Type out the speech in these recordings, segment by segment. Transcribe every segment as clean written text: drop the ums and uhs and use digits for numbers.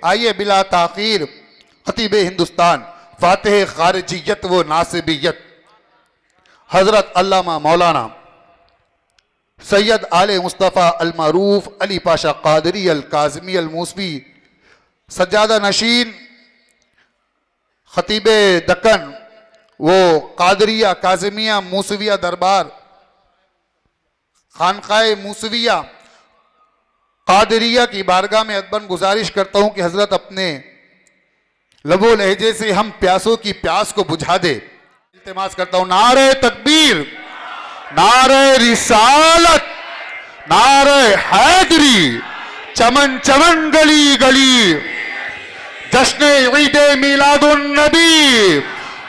آئیے بلا تاخیر خطیب ہندوستان، فاتح خارجیت و ناصبیت، حضرت علامہ مولانا سید آل مصطفیٰ المعروف علی پاشا قادری الکاظمی الموسوی، سجادہ نشین خطیب دکن وہ قادریہ کاظمیہ موسویہ دربار، خانقاہ موسویہ قادریہ کی بارگاہ میں ادباً گزارش کرتا ہوں کہ حضرت اپنے لب و لہجے سے ہم پیاسوں کی پیاس کو بجھا دے۔ التماس کرتا ہوں، نعرہ تکبیر، نعرہ رسالت، نعرہ حیدری، چمن چمن گلی گلی، جشن عید میلاد النبی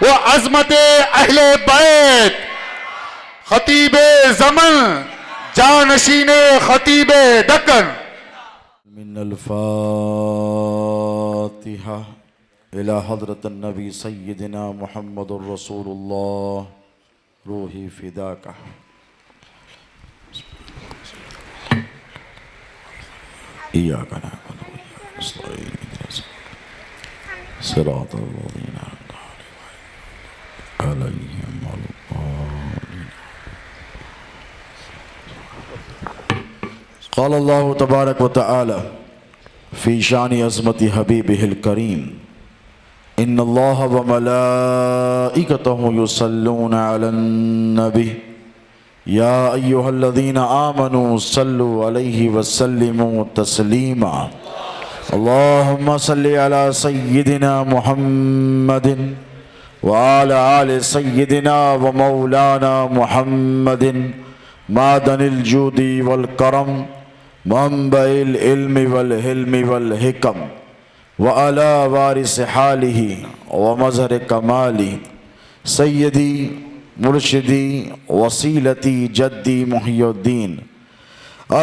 و عظمت اہل بیت، خطیب زمن جانشین خطیب دکن۔ من الفاتحة إلى حضرة النبي سيدنا محمد رسول الله روحي فداك۔ إياك نعبد وإياك نستعين صراط الذين أنعمت عليهم غير الضالين۔ قال الله تبارك وتعالى في شان عظمت حبيبه الكريم إن الله وملائكته يصلون على النبي يا أيها الذين آمنوا صلوا عليه وسلموا تسليما اللهم صل على سيدنا محمد وعلى آل سيدنا ومولانا محمد معدن الجود والكرم منبع العلم والحلم والحكم وعلى وارث حاله ومظهر كماله سيدي مرشدي وسيلتي جدي محي الدين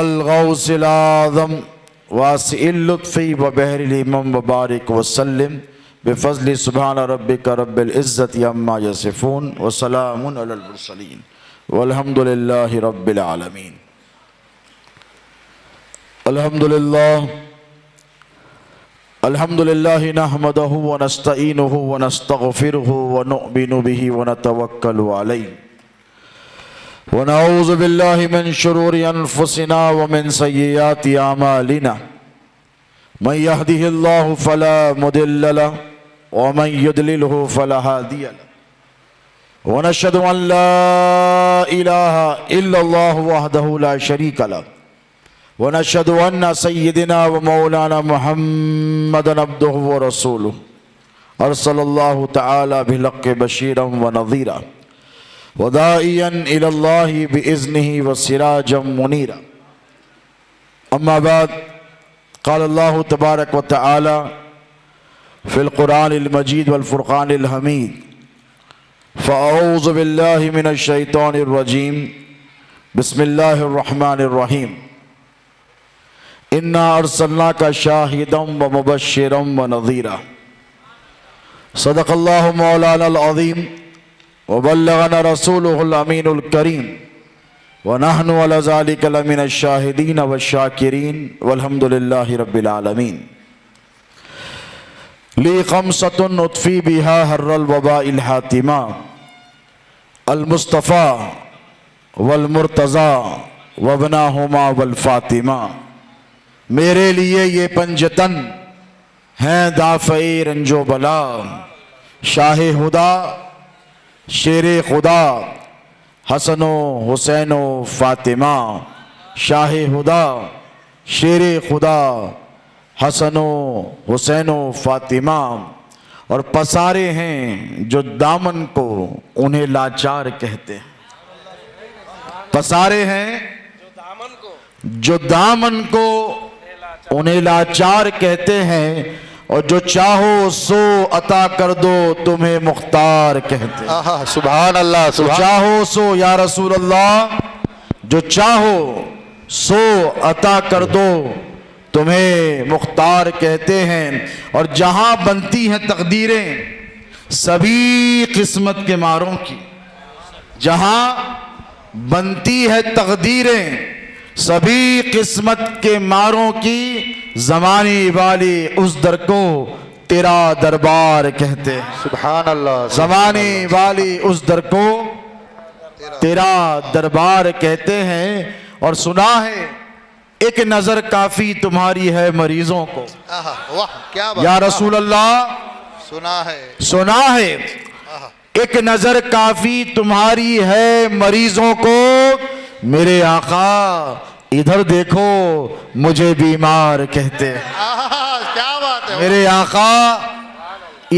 الغوث الأعظم واسع اللطف وبحر الإمام وبارك وسلم بفضل سبحان ربك رب العزة عما يصفون وسلام على المرسلين والحمد لله رب العالمين۔ الحمد لله نحمده ونستعينه ونستغفره ونؤمن به ونتوكل عليه ونعوذ بالله من شرور أنفسنا ومن سيئات أعمالنا من يهده الله فلا مضل له ومن يضلله فلا هادي له ونشهد أن لا إله إلا الله وحده لا شريك له ونشهد أن سيدنا ومولانا محمدا عبده ورسوله أرسل الله تعالى بالحق بشيرا ونذيرا وداعيا إلى الله بإذنه وسراجا منيرا أما بعد قال الله تبارك وتعالى في القرآن المجيد والفرقان الحميد فأعوذ بالله من الشيطان الرجيم بسم الله الرحمن الرحيم إنا أرسلناك شاهدا ومبشرا ونذيرا صدق الله مولانا العظيم وبلغنا رسوله الأمين الكريم ونحن على ذلك لمن الشاهدين والشاكرين والحمد لله رب العالمين۔ لي خمسة أطفي بها هر الوباء الحاتمة المصطفى والمرتضى وابناهما والفاطمہ۔ میرے لیے یہ پنجتن ہیں دافع رنج و بلا، شاہ خدا شیر خدا حسن و حسین و فاطمہ، شاہ خدا شیر خدا حسن و حسین و فاطمہ، اور پسارے ہیں جو دامن کو انہیں لاچار کہتے ہیں۔ پسارے ہیں جو دامن کو انہیں لاچار کہتے ہیں، اور جو چاہو سو عطا کر دو تمہیں مختار کہتے ہیں۔ سبحان اللہ، جو چاہو سو یا رسول اللہ، جو چاہو سو عطا کر دو تمہیں مختار کہتے ہیں۔ اور جہاں بنتی ہیں تقدیریں سبھی قسمت کے ماروں کی، جہاں بنتی ہے تقدیریں سبھی قسمت کے ماروں کی زمانے والی اس در کو تیرا دربار کہتے ہیں. سبحان اللہ. زمانے والی اس در کو تیرا دربار کہتے ہیں. اور سنا ہے ایک نظر کافی تمہاری ہے مریضوں کو. واہ کیا بات. یا رسول اللہ سنا ہے ایک نظر کافی تمہاری ہے مریضوں کو. میرے آقا ادھر دیکھو مجھے بیمار کہتے ہیں. کیا بات ہے. میرے آقا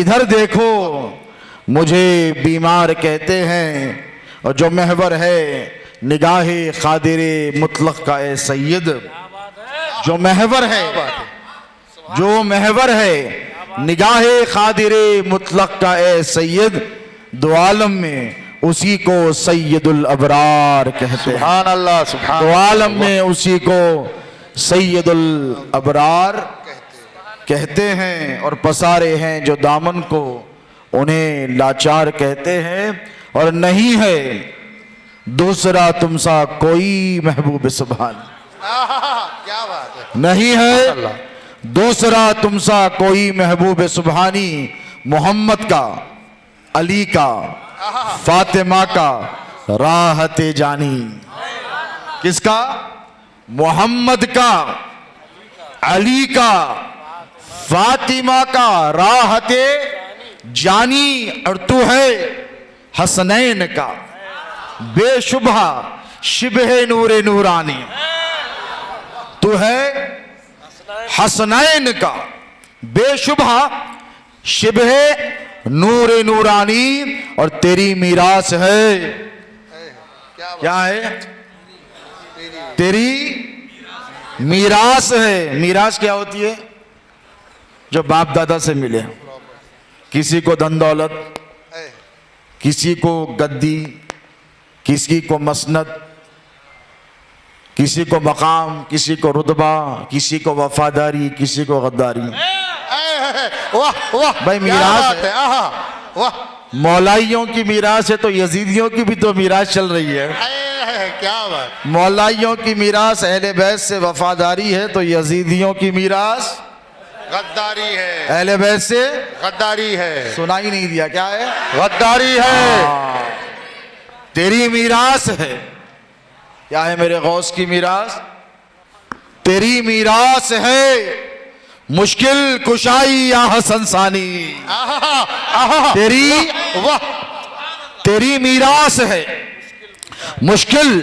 ادھر دیکھو مجھے بیمار کہتے ہیں. اور جو محور ہے نگاہ قادر مطلق کا اے سید، جو محور ہے نگاہ قادر مطلق کا اے سید، دو عالم میں اسی کو سید الابرار کہتے ہیں. سبحان اللہ. سبحان دو عالم میں اسی کو سید الابرار کہتے ہیں. اور پسارے ہیں جو دامن کو انہیں لاچار کہتے ہیں. اور نہیں ہے دوسرا تم سا کوئی محبوب سبحان. کیا بات ہے. نہیں ہے دوسرا تم سا کوئی محبوب سبحانی. محمد کا، علی کا، فاطمہ کا راحت جانی. کس کا؟ محمد کا، علی کا، فاطمہ کا راحت جانی. اور تو ہے حسنین کا بے شبہ شبہ نور نورانی. تو ہے حسنین کا بے شبہ شبہ نور نورانی. اور تیری میراث ہے. کیا ہے؟ تیری میراث ہے. میراث کیا ہوتی ہے؟ جو باپ دادا سے ملے. کسی کو دھن دولت، کسی کو گدی، کسی کو مسند، کسی کو مقام، کسی کو رتبہ، کسی کو وفاداری، کسی کو غداری. بھائی میراث ہے. مولائیوں کی میراث ہے تو یزیدیوں کی بھی تو میراث چل رہی ہے. کیا بات. مولائیوں کی میراث اہل بیت سے وفاداری ہے تو یزیدیوں کی میراث غداری ہے. اہل بیت سے غداری ہے. سنا ہی نہیں دیا. کیا ہے؟ غداری ہے. تیری میراث ہے. کیا ہے میرے غوث کی میراث؟ تیری میراث ہے مشکل کشائی یا حسن ثانی. تیری میراث ہے مشکل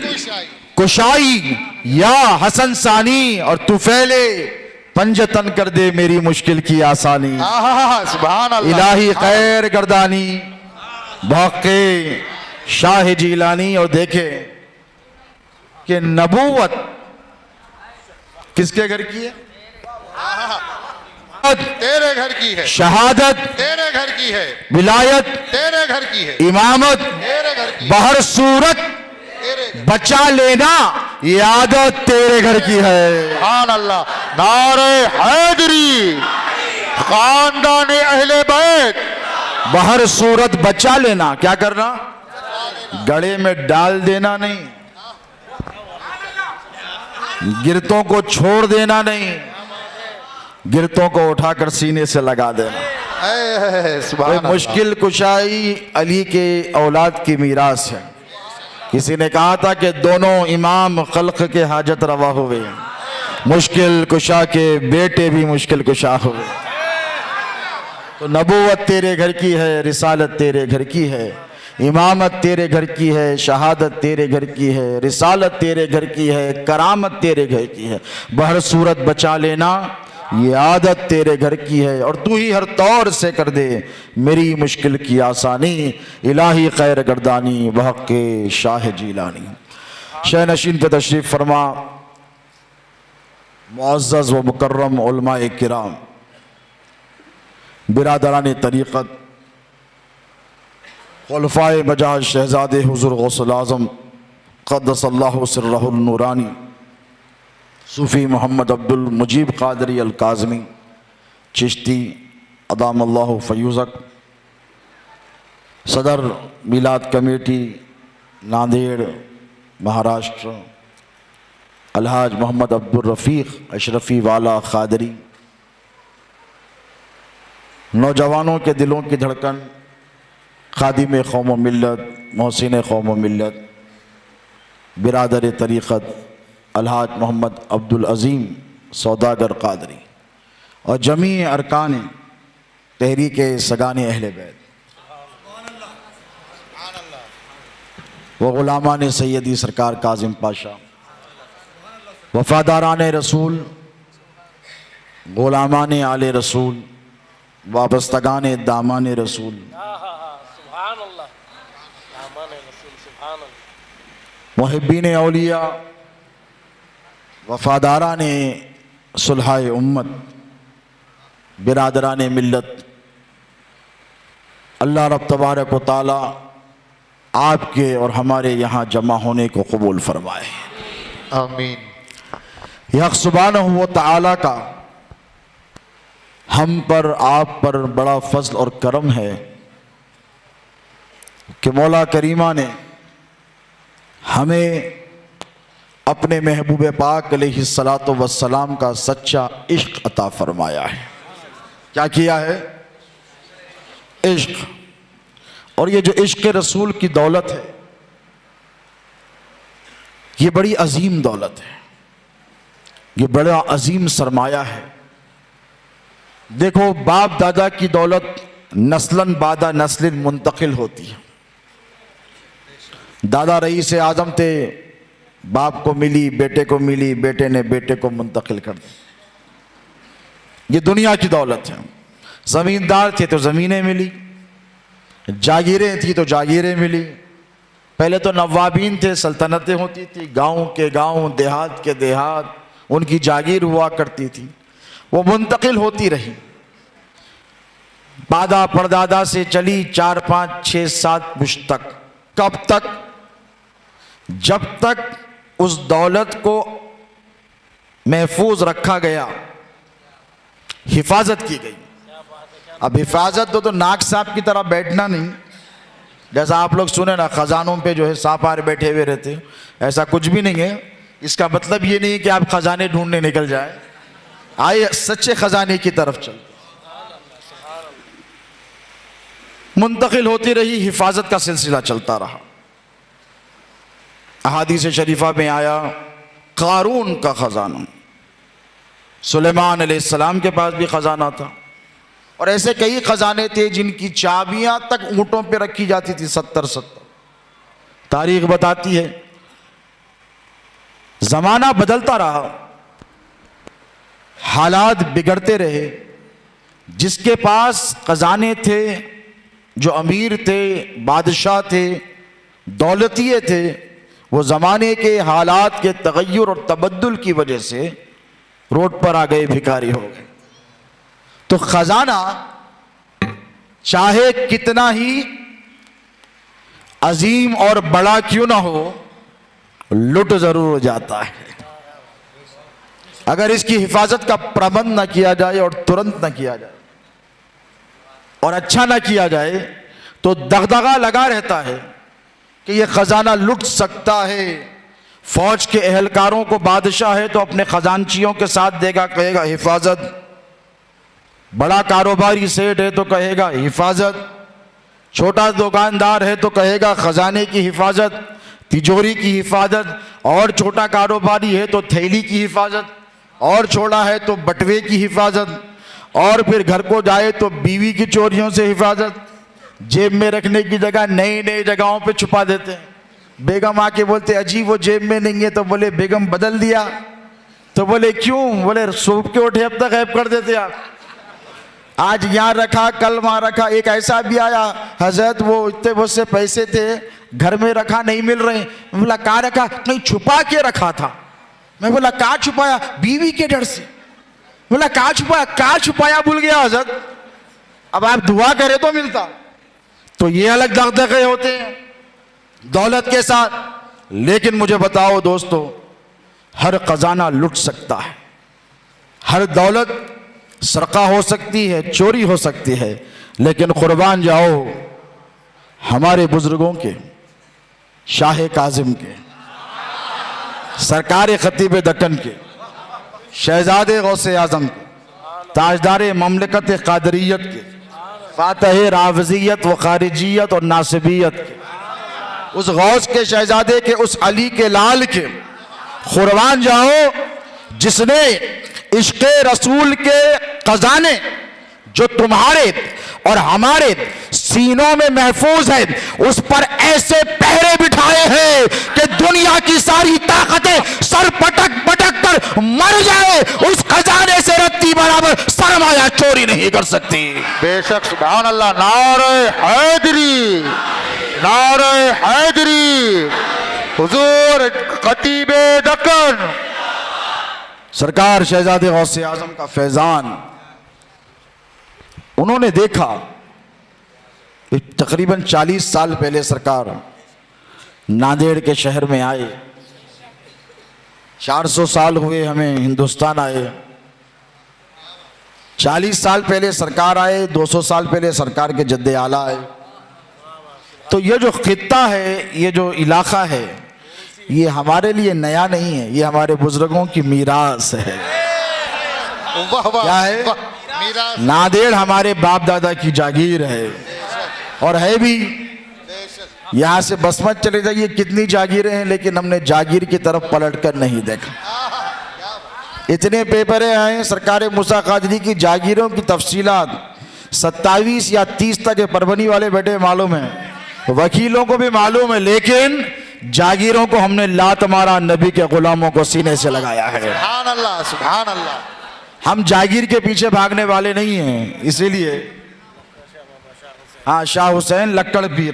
کشائی یا حسن ثانی. اور تو پھیلے پنجتن کر دے میری مشکل کی آسانی. سبحان اللہ. الہی خیر گردانی بھاقے شاہ جیلانی. اور دیکھے کہ نبوت کس کے گھر کی ہے؟ تیرے گھر کی ہے. شہادت تیرے گھر کی ہے. ولایت تیرے گھر کی ہے. امامت تیرے گھر کی. بہر صورت بچا لینا یہ عادت تیرے گھر کی ہے. سبحان اللہ. نعرہ حیدری خاندان اہل بیت. بہر صورت بچا لینا. کیا کرنا؟ گڑے میں ڈال دینا نہیں، گرتوں کو چھوڑ دینا نہیں، گرتوں کو اٹھا کر سینے سے لگا دینا. سبحان اللہ. مشکل کشائی علی کے اولاد کی میراث ہے. کسی نے کہا تھا کہ دونوں امام خلق کے حاجت روا ہوئے، مشکل کشا کے بیٹے بھی مشکل کشا ہوئے. تو نبوت تیرے گھر کی ہے، رسالت تیرے گھر کی ہے، امامت تیرے گھر کی ہے، شہادت تیرے گھر کی ہے، رسالت تیرے گھر کی ہے، کرامت تیرے گھر کی ہے. بہر صورت بچا لینا یہ عادت تیرے گھر کی ہے. اور تو ہی ہر طور سے کر دے میری مشکل کی آسانی. الہی خیر گردانی بحق شاہ جیلانی. شہ نشین پہ تشریف فرما معزز و مکرم علماء کرام، برادران طریقت، خلفائے مجاز شہزادے حضور غوث الاعظم قدس اللہ سرہ النورانی، صوفی محمد عبد المجیب قادری الکاظمی چشتی ادام اللہ فیوزک، صدر میلاد کمیٹی ناندیڑ مہاراشٹر، الحاج محمد عبدالرفیق اشرفی والا قادری، نوجوانوں کے دلوں کی دھڑکن، خادم قوم و ملت، محسن قوم و ملت، برادر طریقت الحاج محمد عبدالعظیم سوداگر قادری، اور جمیع ارکان تحریک سگان اہل بیت، وہ غلامان سیدی سرکار کاظم پاشا، وفاداران رسول، غلامان آل رسول، وابستگان دامان رسول، سبحان اللہ، دامان رسول، سبحان اللہ، محبین اولیاء، وفاداران صلح امت، برادران ملت، اللہ رب تبارک و تعالی آپ کے اور ہمارے یہاں جمع ہونے کو قبول فرمائے۔ آمین۔ حق سبحانہ و تعالی کا ہم پر آپ پر بڑا فضل اور کرم ہے کہ مولا کریمہ نے ہمیں اپنے محبوب پاک علیہ الصلاۃ والسلام کا سچا عشق عطا فرمایا ہے۔ کیا کیا ہے؟ عشق۔ اور یہ جو عشق رسول کی دولت ہے، یہ بڑی عظیم دولت ہے، یہ بڑا عظیم سرمایہ ہے۔ دیکھو، باپ دادا کی دولت نسلاً بعد نسل منتقل ہوتی ہے۔ دادا رئیس اعظم تھے، باپ کو ملی، بیٹے کو ملی، بیٹے نے بیٹے کو منتقل کر دی۔ یہ دنیا کی دولت ہے۔ زمیندار تھے تو زمینیں ملی، جاگیریں تھی تو جاگیریں ملی۔ پہلے تو نوابین تھے، سلطنتیں ہوتی تھی، گاؤں کے گاؤں، دیہات کے دیہات، ان کی جاگیر ہوا کرتی تھی، وہ منتقل ہوتی رہی۔ دادا پردادا سے چلی 4 5 6 7 پشت تک۔ کب تک؟ جب تک اس دولت کو محفوظ رکھا گیا، حفاظت کی گئی۔ اب حفاظت تو ناک سانپ کی طرح بیٹھنا نہیں، جیسا آپ لوگ سنیں نا خزانوں پہ جو ہے سانپ آر بیٹھے ہوئے رہتے، ایسا کچھ بھی نہیں ہے۔ اس کا مطلب یہ نہیں کہ آپ خزانے ڈھونڈنے نکل جائیں، آئے سچے خزانے کی طرف چل۔ منتقل ہوتی رہی، حفاظت کا سلسلہ چلتا رہا۔ احادیث شریفہ میں آیا قارون کا خزانہ، سلیمان علیہ السلام کے پاس بھی خزانہ تھا، اور ایسے کئی خزانے تھے جن کی چابیاں تک اونٹوں پہ رکھی جاتی تھی، 70۔ تاریخ بتاتی ہے زمانہ بدلتا رہا، حالات بگڑتے رہے۔ جس کے پاس خزانے تھے، جو امیر تھے، بادشاہ تھے، دولتیے تھے، وہ زمانے کے حالات کے تغیر اور تبدل کی وجہ سے روڈ پر آ گئے، بھکاری ہو گئے۔ تو خزانہ چاہے کتنا ہی عظیم اور بڑا کیوں نہ ہو، لٹ ضرور ہو جاتا ہے اگر اس کی حفاظت کا پربند نہ کیا جائے اور ترنت نہ کیا جائے اور اچھا نہ کیا جائے، تو دغدغہ لگا رہتا ہے کہ یہ خزانہ لٹ سکتا ہے۔ فوج کے اہلکاروں کو بادشاہ ہے تو اپنے خزانچیوں کے ساتھ دے گا، کہے گا حفاظت۔ بڑا کاروباری سیٹ ہے تو کہے گا حفاظت، چھوٹا دکاندار ہے تو کہے گا خزانے کی حفاظت، تجوری کی حفاظت، اور چھوٹا کاروباری ہے تو تھیلی کی حفاظت، اور چھوٹا ہے تو بٹوے کی حفاظت، اور پھر گھر کو جائے تو بیوی کی چوریوں سے حفاظت۔ جیب میں رکھنے کی جگہ نئی نئی جگہوں پہ چھپا دیتے ہیں۔ بیگم آ کے بولتے اجی وہ جیب میں نہیں ہے، تو بولے بیگم بدل دیا، تو بولے کیوں؟ بولے صبح کے اٹھے اب تک غائب کر دیتے آپ، آج یہاں رکھا کل وہاں رکھا۔ ایک ایسا بھی آیا، حضرت وہ اتنے بہت سے پیسے تھے گھر میں رکھا نہیں مل رہے۔ میں بولا کہاں رکھا؟ نہیں چھپا کے رکھا تھا۔ میں بولا کہاں چھپایا؟ بیوی کے ڈر سے۔ بولا کہاں چھپایا؟ کہاں چھپایا بھول گیا حضرت، اب آپ دعا کرے تو ملتا۔ تو یہ الگ دغدغے ہوتے ہیں دولت کے ساتھ۔ لیکن مجھے بتاؤ دوستو، ہر خزانہ لٹ سکتا ہے، ہر دولت سرقہ ہو سکتی ہے، چوری ہو سکتی ہے، لیکن قربان جاؤ ہمارے بزرگوں کے، شاہ کاظم کے، سرکار خطیب دکن کے، شہزادے غوث اعظم کے، تاجدار مملکت قادریت کے، فاتح رافضیت و خارجیت اور ناصبیت کے، اس غوث کے شہزادے کے، اس علی کے لال کے قربان جاؤ جس نے عشق رسول کے خزانے جو تمہارے اور ہمارے سینوں میں محفوظ ہے اس پر ایسے پہرے بٹھائے ہیں کہ دنیا کی ساری طاقتیں سر پٹک پٹک کر مر جائے، اس خزانے سے رتی برابر سرمایہ چوری نہیں کر سکتی۔ بے شک، سبحان اللہ، نعرہ حیدری، نعرہ حیدری، حضور خطیب دکن، سرکار شہزادے غوث اعظم کا فیضان انہوں نے دیکھا۔ تقریباً 40 سال پہلے سرکار ناندیڑ کے شہر میں آئے، 400 سال ہوئے ہمیں ہندوستان آئے، 40 سال پہلے سرکار آئے، 200 سال پہلے سرکار کے جد اعلیٰ آئے۔ تو یہ جو خطہ ہے، یہ جو علاقہ ہے، یہ ہمارے لیے نیا نہیں ہے، یہ ہمارے بزرگوں کی میراث ہے۔ واہ واہ، کیا ہے؟ میراث، ناندیڑ ہمارے باپ دادا کی جاگیر ہے، اور ہے بھی۔ یہاں سے بس مت چلے جائیے، کتنی جاگیریں ہیں، لیکن ہم نے جاگیر کی طرف پلٹ کر نہیں دیکھا۔ اتنے پیپریں آئے سرکار موسیٰ قادری کی جاگیروں کی تفصیلات 27 یا 30 تک پربنی والے بیٹے معلوم ہیں، وکیلوں کو بھی معلوم ہے، لیکن جاگیروں کو ہم نے لات مارا، نبی کے غلاموں کو سینے سے لگایا ہے۔ سبحان اللہ، سبحان اللہ۔ ہم جاگیر کے پیچھے بھاگنے والے نہیں ہیں، اسی لیے ہاں شاہ حسین لکڑ پیر،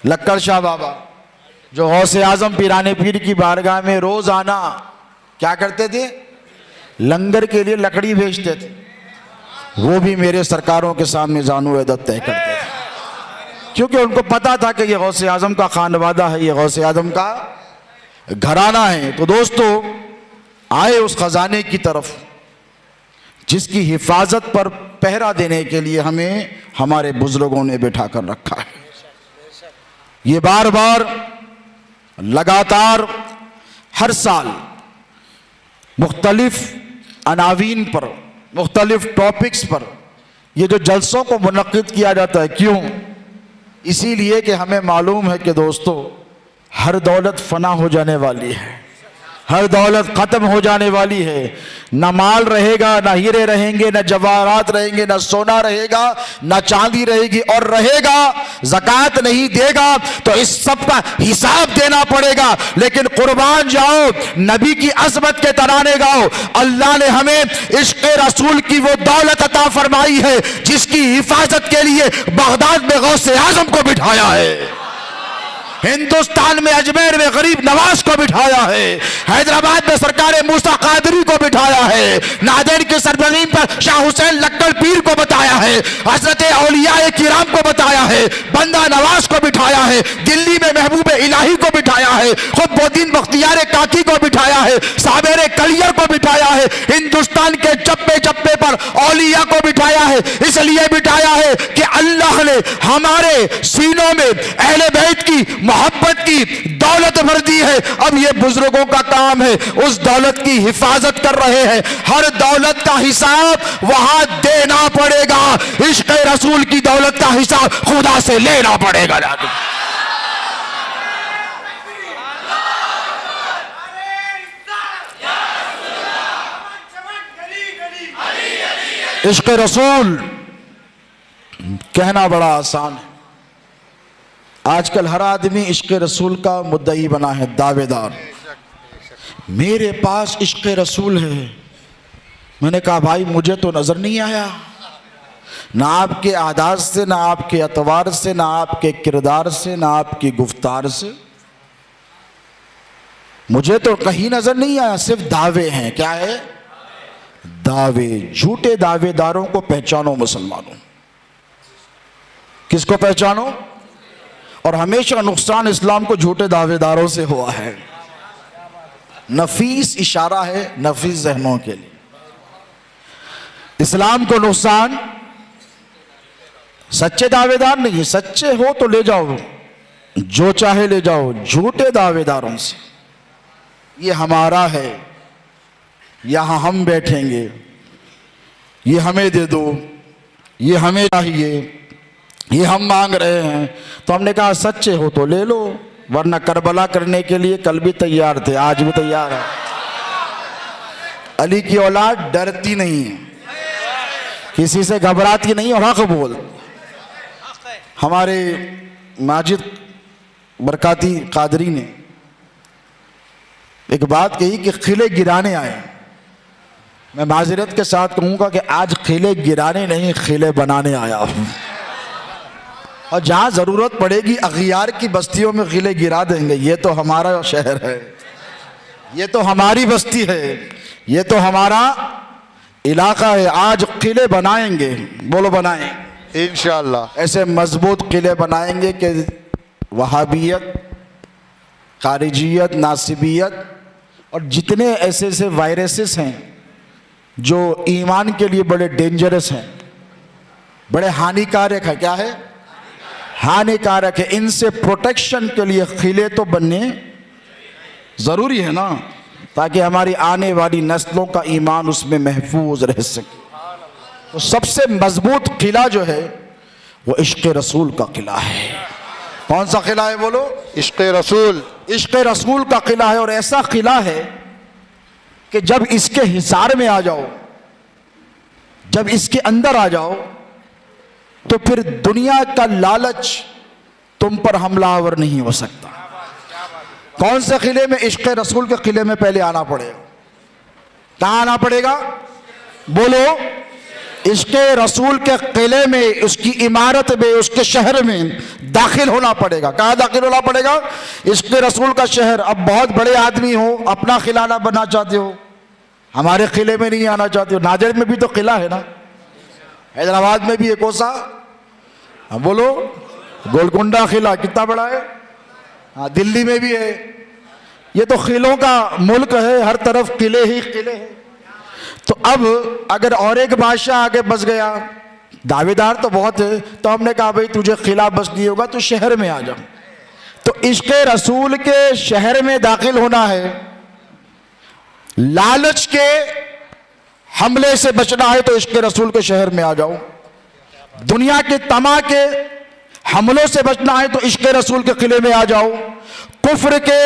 لکڑ شاہ بابا جو غوث اعظم پیرانے پیر کی بارگاہ میں روز آنا کیا کرتے تھے؟ لنگر کے لیے لکڑی بھیجتے تھے، وہ بھی میرے سرکاروں کے سامنے زانو عدت طے کرتے تھے، کیونکہ ان کو پتا تھا کہ یہ غوث اعظم کا خانوادہ ہے، یہ غوث اعظم کا گھرانہ ہے۔ تو دوستو آئے اس خزانے کی طرف جس کی حفاظت پر پہرا دینے کے لیے ہمیں ہمارے بزرگوں نے بٹھا کر رکھا ہے۔ یہ بار بار لگاتار ہر سال مختلف عناوین پر، مختلف ٹاپکس پر یہ جو جلسوں کو منعقد کیا جاتا ہے، کیوں؟ اسی لیے کہ ہمیں معلوم ہے کہ دوستو ہر دولت فنا ہو جانے والی ہے، ہر دولت ختم ہو جانے والی ہے، نہ مال رہے گا، نہ ہیرے رہیں گے، نہ جواہرات رہیں گے، نہ سونا رہے گا، نہ چاندی رہے گی، اور رہے گا زکوٰۃ نہیں دے گا تو اس سب کا حساب دینا پڑے گا۔ لیکن قربان جاؤ، نبی کی عظمت کے ترانے گاؤ، اللہ نے ہمیں عشق رسول کی وہ دولت عطا فرمائی ہے جس کی حفاظت کے لیے بغداد میں غوث اعظم کو بٹھایا ہے، ہندوستان میں اجمیر میں غریب نواز کو بٹھایا ہے، حیدرآباد میں سرکار موسیٰ قادری کو بٹھایا ہے، ناندیڑ کی سرزمین پر شاہ حسین لکڑ پیر کو بتایا ہے، حضرت اولیاء کرام کو بتایا ہے، بندہ نواز کو بٹھایا ہے، دلی میں محبوب الہی کو بٹھایا ہے، خود الدین بختیار کاکی کو بٹھایا ہے، صابر کلیر کو بٹھایا ہے، ہندوستان کے چپے چپے پر اولیاء کو بٹھایا ہے۔ اس لیے بٹھایا ہے کہ اللہ نے ہمارے سینوں میں اہل بیت کی محبت کی دولت بھر دی ہے۔ اب یہ بزرگوں کا کام ہے، اس دولت کی حفاظت کر رہے ہیں، ہر دولت کا حساب وہاں دینا پڑے گا، عشق رسول کی دولت کا حساب خدا سے لینا پڑے گا۔ عشق رسول کہنا بڑا آسان ہے، آج کل ہر آدمی عشق رسول کا مدعی بنا ہے، دعوے دار، میرے پاس عشق رسول ہے۔ میں نے کہا بھائی مجھے تو نظر نہیں آیا، نہ آپ کے عادات سے، نہ آپ کے اطوار سے، نہ آپ کے کردار سے، نہ آپ کی گفتار سے، مجھے تو کہیں نظر نہیں آیا، صرف دعوے ہیں۔ کیا ہے؟ دعوے۔ جھوٹے دعوے داروں کو پہچانو مسلمانوں، کس کو پہچانو؟ اور ہمیشہ نقصان اسلام کو جھوٹے دعوے داروں سے ہوا ہے۔ نفیس اشارہ ہے نفیس ذہنوں کے لیے، اسلام کو نقصان سچے دعوے دار نہیں، سچے ہو تو لے جاؤ، جو چاہے لے جاؤ، جھوٹے دعوے داروں سے یہ ہمارا ہے، یہاں ہم بیٹھیں گے، یہ ہمیں دے دو، یہ ہمیں چاہیے، یہ ہم مانگ رہے ہیں. تو ہم نے کہا سچے ہو تو لے لو، ورنہ کربلا کرنے کے لیے کل بھی تیار تھے، آج بھی تیار ہے. علی کی اولاد ڈرتی نہیں، کسی سے گھبراتی نہیں اور حق بول. ہمارے ماجد برکاتی قادری نے ایک بات کہی کہ قلعے گرانے آئے. میں معذرت کے ساتھ کہوں گا کہ آج قلعے گرانے نہیں، قلعے بنانے آیا ہوں. اور جہاں ضرورت پڑے گی اغیار کی بستیوں میں قلعے گرا دیں گے. یہ تو ہمارا شہر ہے، یہ تو ہماری بستی ہے، یہ تو ہمارا علاقہ ہے. آج قلعے بنائیں گے، بولو بنائیں. انشاءاللہ. ایسے مضبوط قلعے بنائیں گے کہ وہابیت، خارجیت، ناصبیت اور جتنے ایسے وائرسز ہیں جو ایمان کے لیے بڑے ڈینجرس ہیں، بڑے ہانیکارک ہے. کیا ہے؟ ہانیکارک ہے. ان سے پروٹیکشن کے لیے قلعے تو بننے ضروری ہے نا، تاکہ ہماری آنے والی نسلوں کا ایمان اس میں محفوظ رہ سکے. تو سب سے مضبوط قلعہ جو ہے وہ عشق رسول کا قلعہ ہے. کون سا قلعہ ہے بولو؟ عشق رسول. عشق رسول کا قلعہ ہے. اور ایسا قلعہ ہے کہ جب اس کے حصار میں آ جاؤ، جب اس کے اندر آ جاؤ، تو پھر دنیا کا لالچ تم پر حملہ آور نہیں ہو سکتا. کون سے قلعے میں؟ عشق رسول کے قلعے میں پہلے آنا پڑے گا. کہاں آنا پڑے گا؟ بولو. عشق رسول کے قلعے میں، اس کی عمارت میں، اس کے شہر میں داخل ہونا پڑے گا. کہاں داخل ہونا پڑے گا؟ عشق رسول کا شہر. اب بہت بڑے آدمی ہو، اپنا قلعہ نہ بننا چاہتے ہو، ہمارے قلعے میں نہیں آنا چاہتے ہو. ناجر میں بھی تو قلعہ ہے نا، حیدرآباد میں بھی ایک کوسا، بولو گولکنڈہ قلعہ کتنا بڑا ہے. ہاں دلی میں بھی ہے. یہ تو قلعوں کا ملک ہے، ہر طرف قلعے ہی قلعے ہیں. تو اب اگر اور ایک بادشاہ آگے بس گیا، دعوے دار تو بہت ہے، تو ہم نے کہا بھئی تجھے قلعہ بس نہیں ہوگا تو شہر میں آ جا. تو عشق رسول کے شہر میں داخل ہونا ہے. لالچ کے حملے سے بچنا ہے تو عشق رسول کے شہر میں آ جاؤ. دنیا کے طمع کے حملوں سے بچنا ہے تو عشق رسول کے قلعے میں آ جاؤ. کفر کے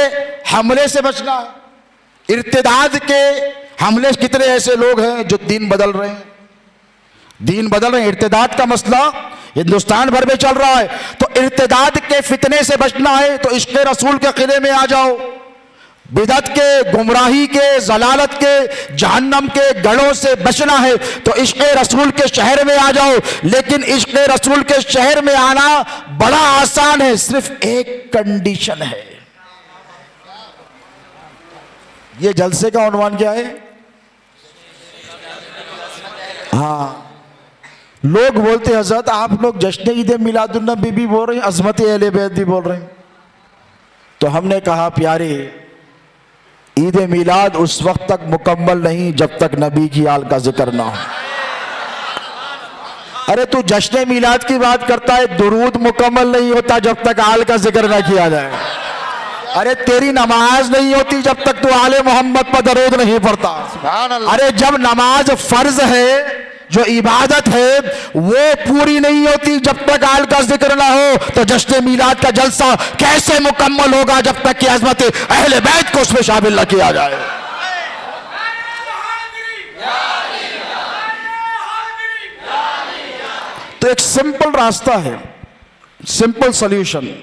حملے سے بچنا ہے، ارتداد کے حملے. کتنے ایسے لوگ ہیں جو دین بدل رہے ہیں، دین بدل رہے ہیں. ارتداد کا مسئلہ ہندوستان بھر میں چل رہا ہے. تو ارتداد کے فتنے سے بچنا ہے تو عشق رسول کے قلعے میں آ جاؤ. بدعت کے، گمراہی کے، ضلالت کے، جہنم کے گڑھوں سے بچنا ہے تو عشق رسول کے شہر میں آ جاؤ. لیکن عشق رسول کے شہر میں آنا بڑا آسان ہے، صرف ایک کنڈیشن ہے. یہ جلسے کا عنوان کیا ہے؟ ہاں لوگ بولتے حضرت آپ لوگ جشن عید میلاد النبی بھی بول رہے ہیں، عظمت اہل بیت بھی بول رہے ہیں. تو ہم نے کہا پیارے، عید میلاد اس وقت تک مکمل نہیں جب تک نبی کی آل کا ذکر نہ ہو. ارے تو جشن میلاد کی بات کرتا ہے، درود مکمل نہیں ہوتا جب تک آل کا ذکر نہ کیا جائے. ارے تیری نماز نہیں ہوتی جب تک تو آل محمد پر درود نہیں پڑتا. ارے جب نماز فرض ہے، جو عبادت ہے، وہ پوری نہیں ہوتی جب تک آل کا ذکر نہ ہو. تو جشن میلاد کا جلسہ کیسے مکمل ہوگا جب تک کہ عظمت اہل بیت کو اس میں شامل نہ کیا جائے. تو ایک سمپل راستہ ہے، سمپل سلیوشن.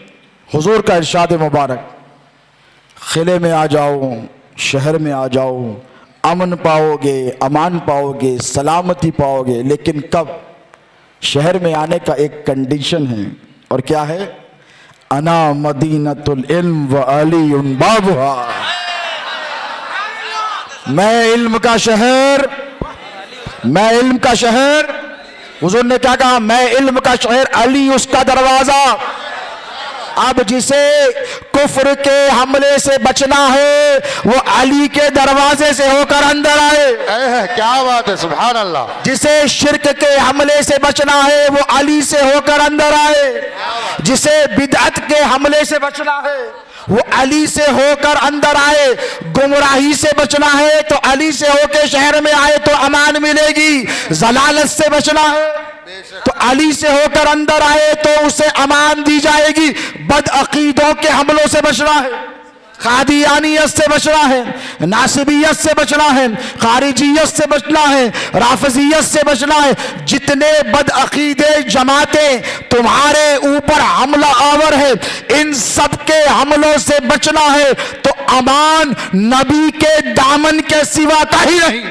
حضور کا ارشاد مبارک، قلعے میں آ جاؤ، شہر میں آ جاؤ، امن پاؤ گے، امان پاؤ گے، سلامتی پاؤ گے. لیکن کب؟ شہر میں آنے کا ایک کنڈیشن ہے، اور کیا ہے؟ انا مدینۃ العلم و علی بابھا. میں علم کا شہر، میں علم کا شہر. حضور نے کیا کہا؟ میں علم کا شہر، علی اس کا دروازہ. اب جسے کفر کے حملے سے بچنا ہے وہ علی کے دروازے سے ہو کر اندر آئے. کیا بات ہے، سبحان اللہ. جسے شرک کے حملے سے بچنا ہے وہ علی سے ہو کر اندر آئے. جسے بدعت کے حملے سے بچنا ہے وہ علی سے ہو کر اندر آئے. گمراہی سے بچنا ہے تو علی سے ہو کے شہر میں آئے تو امان ملے گی. ضلالت سے بچنا ہے تو علی سے ہو کر اندر آئے تو اسے امان دی جائے گی. بد عقیدوں کے حملوں سے بچنا ہے, قادیانیت سے بچنا ہے, ناصبیت سے بچنا ہے, خارجیت سے بچنا ہے, رافضیت سے بچنا ہے. جتنے بد عقیدے جماعتیں تمہارے اوپر حملہ آور ہے, ان سب کے حملوں سے بچنا ہے تو امان نبی کے دامن کے سوا کہیں نہیں,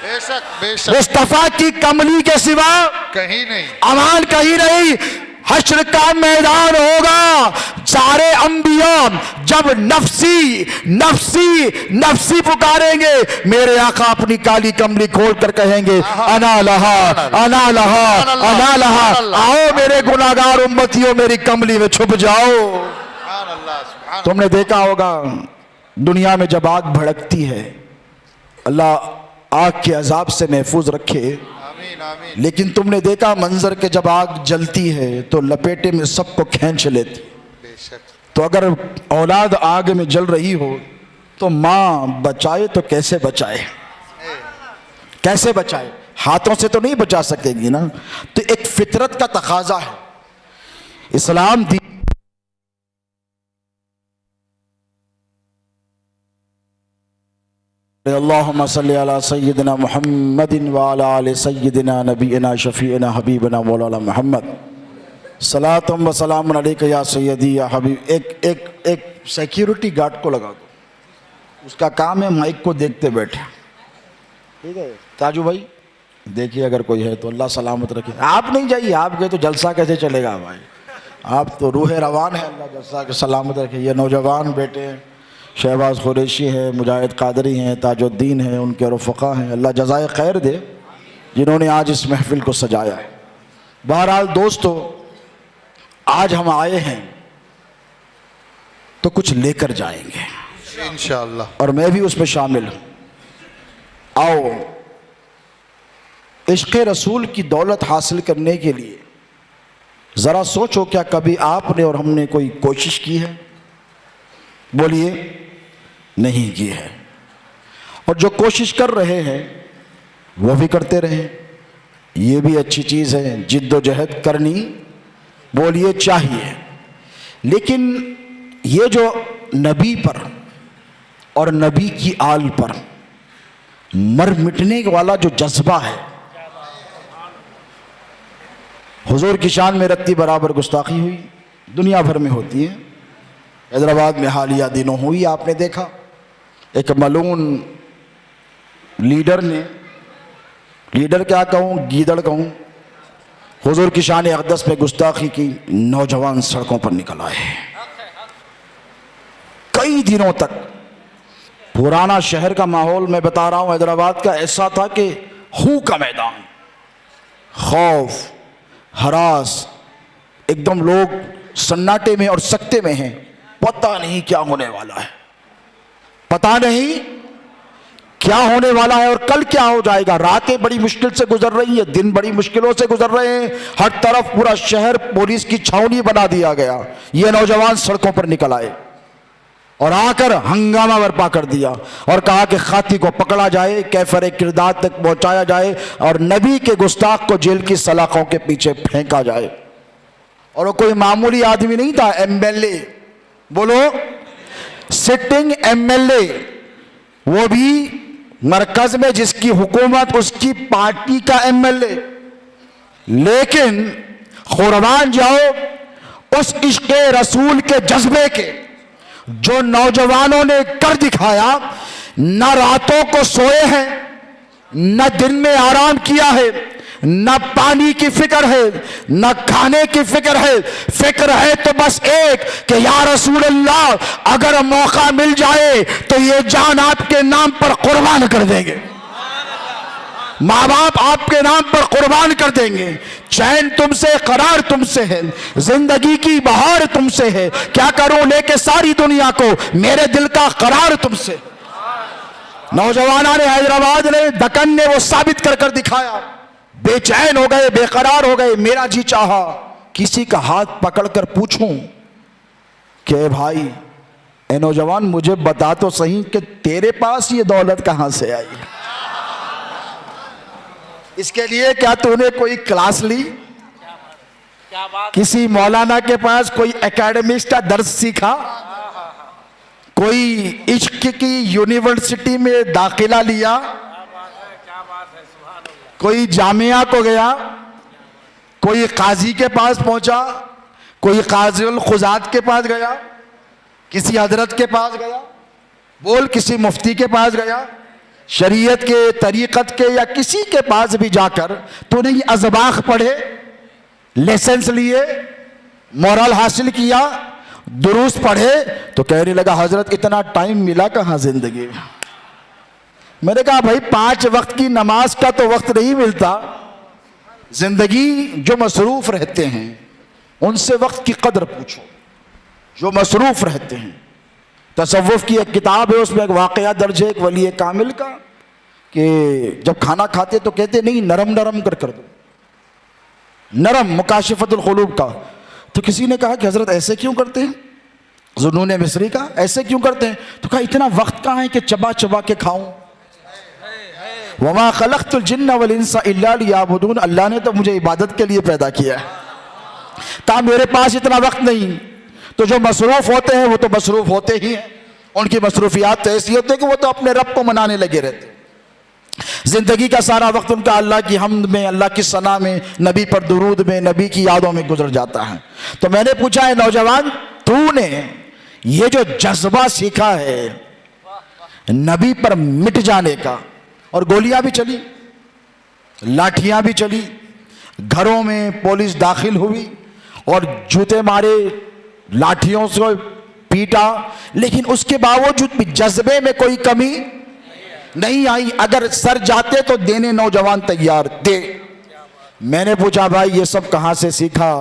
بے شک بے شک, مصطفیٰ کی کملی کے سوا کہیں نہیں. امان کہیں نہیں. حشر کا میدان ہوگا, سارے انبیاء جب نفسی نفسی نفسی پکاریں گے, میرے آقا اپنی کالی کملی کھول کر کہیں گے انا لہا انا لہا انا لہا. آؤ میرے گناہگار امتیوں میری کملی میں چھپ جاؤ. تم نے دیکھا ہوگا دنیا میں جب آگ بھڑکتی ہے, اللہ آگ کے عذاب سے محفوظ رکھے, آمین آمین. لیکن تم نے دیکھا منظر کہ جب آگ جلتی ہے تو لپیٹے میں سب کو کھینچ لیتی. بے شک. تو اگر اولاد آگ میں جل رہی ہو تو ماں بچائے تو کیسے بچائے, کیسے بچائے؟ ہاتھوں سے تو نہیں بچا سکے گی نا. تو ایک فطرت کا تقاضا ہے. اسلام دی اللہم صلی علی سیدنا محمد وعلی آل سیدنا نبینا شفیعنا حبیبنا مولانا محمد. صلاۃ و سلام علیک یا سیدی یا حبیب. ایک سیکیورٹی گارڈ کو لگا دو, اس کا کام ہے مائک کو دیکھتے بیٹھے. ٹھیک ہے تاجو بھائی, دیکھیے اگر کوئی ہے تو اللہ سلامت رکھے. آپ نہیں جائیے, آپ گئے تو جلسہ کیسے چلے گا بھائی, آپ تو روح روان ہے. اللہ جلسہ کے سلامت رکھے. یہ نوجوان بیٹے ہیں, شہباز قریشی ہیں, مجاہد قادری ہیں, تاج الدین ہیں, ان کے رفقا ہیں. اللہ جزائے خیر دے جنہوں نے آج اس محفل کو سجایا ہے. بہرحال دوستو, آج ہم آئے ہیں تو کچھ لے کر جائیں گے انشاءاللہ, اور میں بھی اس میں شامل ہوں. آؤ عشق رسول کی دولت حاصل کرنے کے لیے ذرا سوچو, کیا کبھی آپ نے اور ہم نے کوئی کوشش کی ہے؟ بولیے نہیں کی ہے. اور جو کوشش کر رہے ہیں وہ بھی کرتے رہیں, یہ بھی اچھی چیز ہے. جد و جہد کرنی بولیے چاہیے. لیکن یہ جو نبی پر اور نبی کی آل پر مر مٹنے والا جو جذبہ ہے, حضور کی شان میں رتی برابر گستاخی ہوئی, دنیا بھر میں ہوتی ہے. حیدرآباد میں حالیہ دنوں ہوئی, آپ نے دیکھا ایک ملعون لیڈر نے, لیڈر کیا کہوں, گیدڑ کہوں, حضور کی شان اقدس پہ گستاخی کی. نوجوان سڑکوں پر نکل آئے کئی دنوں تک. پرانا شہر کا ماحول میں بتا رہا ہوں, حیدرآباد کا ایسا تھا کہ ہو کا میدان, خوف ہراس, ایک دم لوگ سناٹے میں اور سکتے میں ہیں. پتہ نہیں کیا ہونے والا ہے, پتہ نہیں کیا ہونے والا ہے اور کل کیا ہو جائے گا. راتیں بڑی مشکل سے گزر رہی ہیں, دن بڑی مشکلوں سے گزر رہے ہیں. ہر طرف پورا شہر پولیس کی چھاؤنی بنا دیا گیا. یہ نوجوان سڑکوں پر نکل آئے اور آ کر ہنگامہ برپا کر دیا اور کہا کہ خاطی کو پکڑا جائے, کیفر کردار تک پہنچایا جائے اور نبی کے گستاخ کو جیل کی سلاخوں کے پیچھے پھینکا جائے. اور وہ کوئی معمولی آدمی نہیں تھا, ایم ایل اے, بولو سٹنگ ایم ایل اے, وہ بھی مرکز میں جس کی حکومت اس کی پارٹی کا ایم ایل اے. لیکن قربان جاؤ اس عشق رسول کے جذبے کے جو نوجوانوں نے کر دکھایا. نہ راتوں کو سوئے ہیں, نہ دن میں آرام کیا ہے, نہ پانی کی فکر ہے, نہ کھانے کی فکر ہے. فکر ہے تو بس ایک کہ یا رسول اللہ اگر موقع مل جائے تو یہ جان آپ کے نام پر قربان کر دیں گے, ماں باپ آپ کے نام پر قربان کر دیں گے. چین تم سے, قرار تم سے ہے, زندگی کی بہار تم سے ہے. کیا کروں لے کے ساری دنیا کو, میرے دل کا قرار تم سے. نوجوانوں نے, حیدرآباد نے, دکن نے وہ ثابت کر کر دکھایا. بے چین ہو گئے, بے قرار ہو گئے. میرا جی چاہا کسی کا ہاتھ پکڑ کر پوچھوں کہ اے بھائی اے نوجوان مجھے بتا تو صحیح کہ تیرے پاس یہ دولت کہاں سے آئی؟ اس کے لیے کیا تو نے کوئی کلاس لی؟ کیا بات کسی مولانا کے پاس کوئی اکیڈمکس کا درس سیکھا؟ کوئی عشق کی یونیورسٹی میں داخلہ لیا؟ کیا بات ہے سبحان اللہ کوئی جامعہ کو گیا؟ کوئی قاضی کے پاس پہنچا؟ کوئی قاضی القضات کے پاس گیا؟ کسی حضرت کے پاس گیا؟ بول کسی مفتی کے پاس گیا؟ شریعت کے طریقت کے یا کسی کے پاس بھی جا کر تو نے یہ ازباق پڑھے، لیسنس لیے، مورل حاصل کیا، دروس پڑھے؟ تو کہنے لگا حضرت اتنا ٹائم ملا کہاں زندگی میں؟ میں نے کہا بھائی 5 وقت کی نماز کا تو وقت نہیں ملتا، زندگی جو مصروف رہتے ہیں ان سے وقت کی قدر پوچھو، جو مصروف رہتے ہیں۔ تصوف کی ایک کتاب ہے، اس میں ایک واقعہ درج ہے ایک ولی کامل کا، کہ جب کھانا کھاتے تو کہتے نہیں نرم نرم کر دو، نرم، مکاشفت القلوب کا۔ تو کسی نے کہا کہ حضرت ایسے کیوں کرتے ہیں؟ ذنون مصری کا ایسے کیوں کرتے ہیں؟ تو کہا اتنا وقت کہاں ہے کہ چبا چبا کے کھاؤں؟ وما خلقت الجن والانس الا لیعبدون، اللہ نے تو مجھے عبادت کے لیے پیدا کیا ہے، کہا میرے پاس اتنا وقت نہیں۔ تو جو مصروف ہوتے ہیں وہ تو مصروف ہوتے ہی ہیں، ان کی مصروفیات تو ایسی ہوتی ہے کہ وہ تو اپنے رب کو منانے لگے رہتے ہیں، زندگی کا سارا وقت ان کا اللہ کی حمد میں، اللہ کی ثنا میں، نبی پر درود میں، نبی کی یادوں میں گزر جاتا ہے۔ تو میں نے پوچھا ہے نوجوان تو نے یہ جو جذبہ سیکھا ہے نبی پر مٹ جانے کا، اور گولیاں بھی چلی، لاٹھیاں بھی چلی، گھروں میں پولیس داخل ہوئی اور جوتے مارے، لاٹھیوں سے پیٹا، لیکن اس کے باوجود بھی جذبے میں کوئی کمی نہیں آئی، اگر سر جاتے تو دینے نوجوان تیار تھے۔ میں نے پوچھا بھائی یہ سب کہاں سے سیکھا؟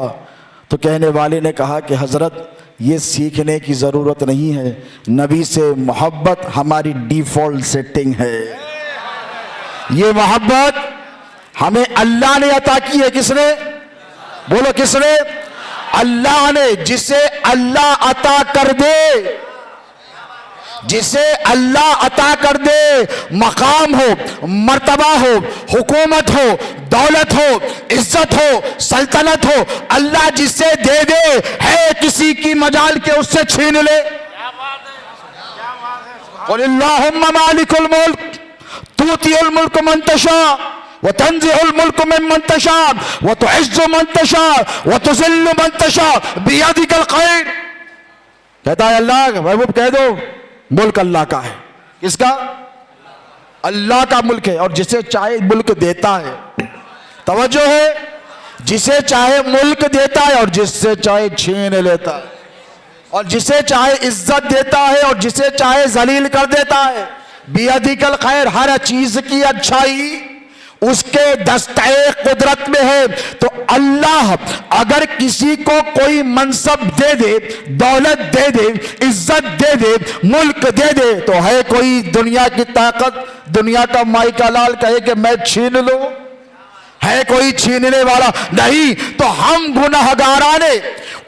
تو کہنے والے نے کہا کہ حضرت یہ سیکھنے کی ضرورت نہیں ہے، نبی سے محبت ہماری ڈیفالٹ سیٹنگ ہے، یہ محبت ہمیں اللہ نے عطا کی ہے۔ کس نے؟ بولو کس نے؟ اللہ نے، جسے اللہ عطا کر دے، جسے اللہ عطا کر دے، مقام ہو، مرتبہ ہو، حکومت ہو، دولت ہو، عزت ہو، سلطنت ہو، اللہ جسے دے دے ہے کسی کی مجال کے اس سے چھین لے۔ قل اللہم مالک الملک تؤتی الملک من تشاء وتنزع الملک ممن تشاء وتعز من تشاء وتذل من تشاء بیدک الخیر۔ کہتا ہے اللہ محبوب کہہ دو ملک اللہ کا ہے۔ کس کا؟ اللہ کا ملک ہے، اور جسے چاہے ملک دیتا ہے۔ توجہ ہے، جسے چاہے ملک دیتا ہے اور جس سے چاہے چھین لیتا ہے، اور جسے چاہے عزت دیتا ہے اور جسے چاہے ذلیل کر دیتا ہے۔ بیدک الخیر، ہر چیز کی اچھائی اس کے دستہ قدرت میں ہے۔ تو اللہ اگر کسی کو کوئی منصب دے دے، دولت دے دے، عزت دے دے، ملک دے دے، تو ہے کوئی دنیا کی طاقت، دنیا کا مائی کا لال کہے کہ میں چھین لوں؟ ہے کوئی چھیننے والا؟ نہیں۔ تو ہم گنہگاران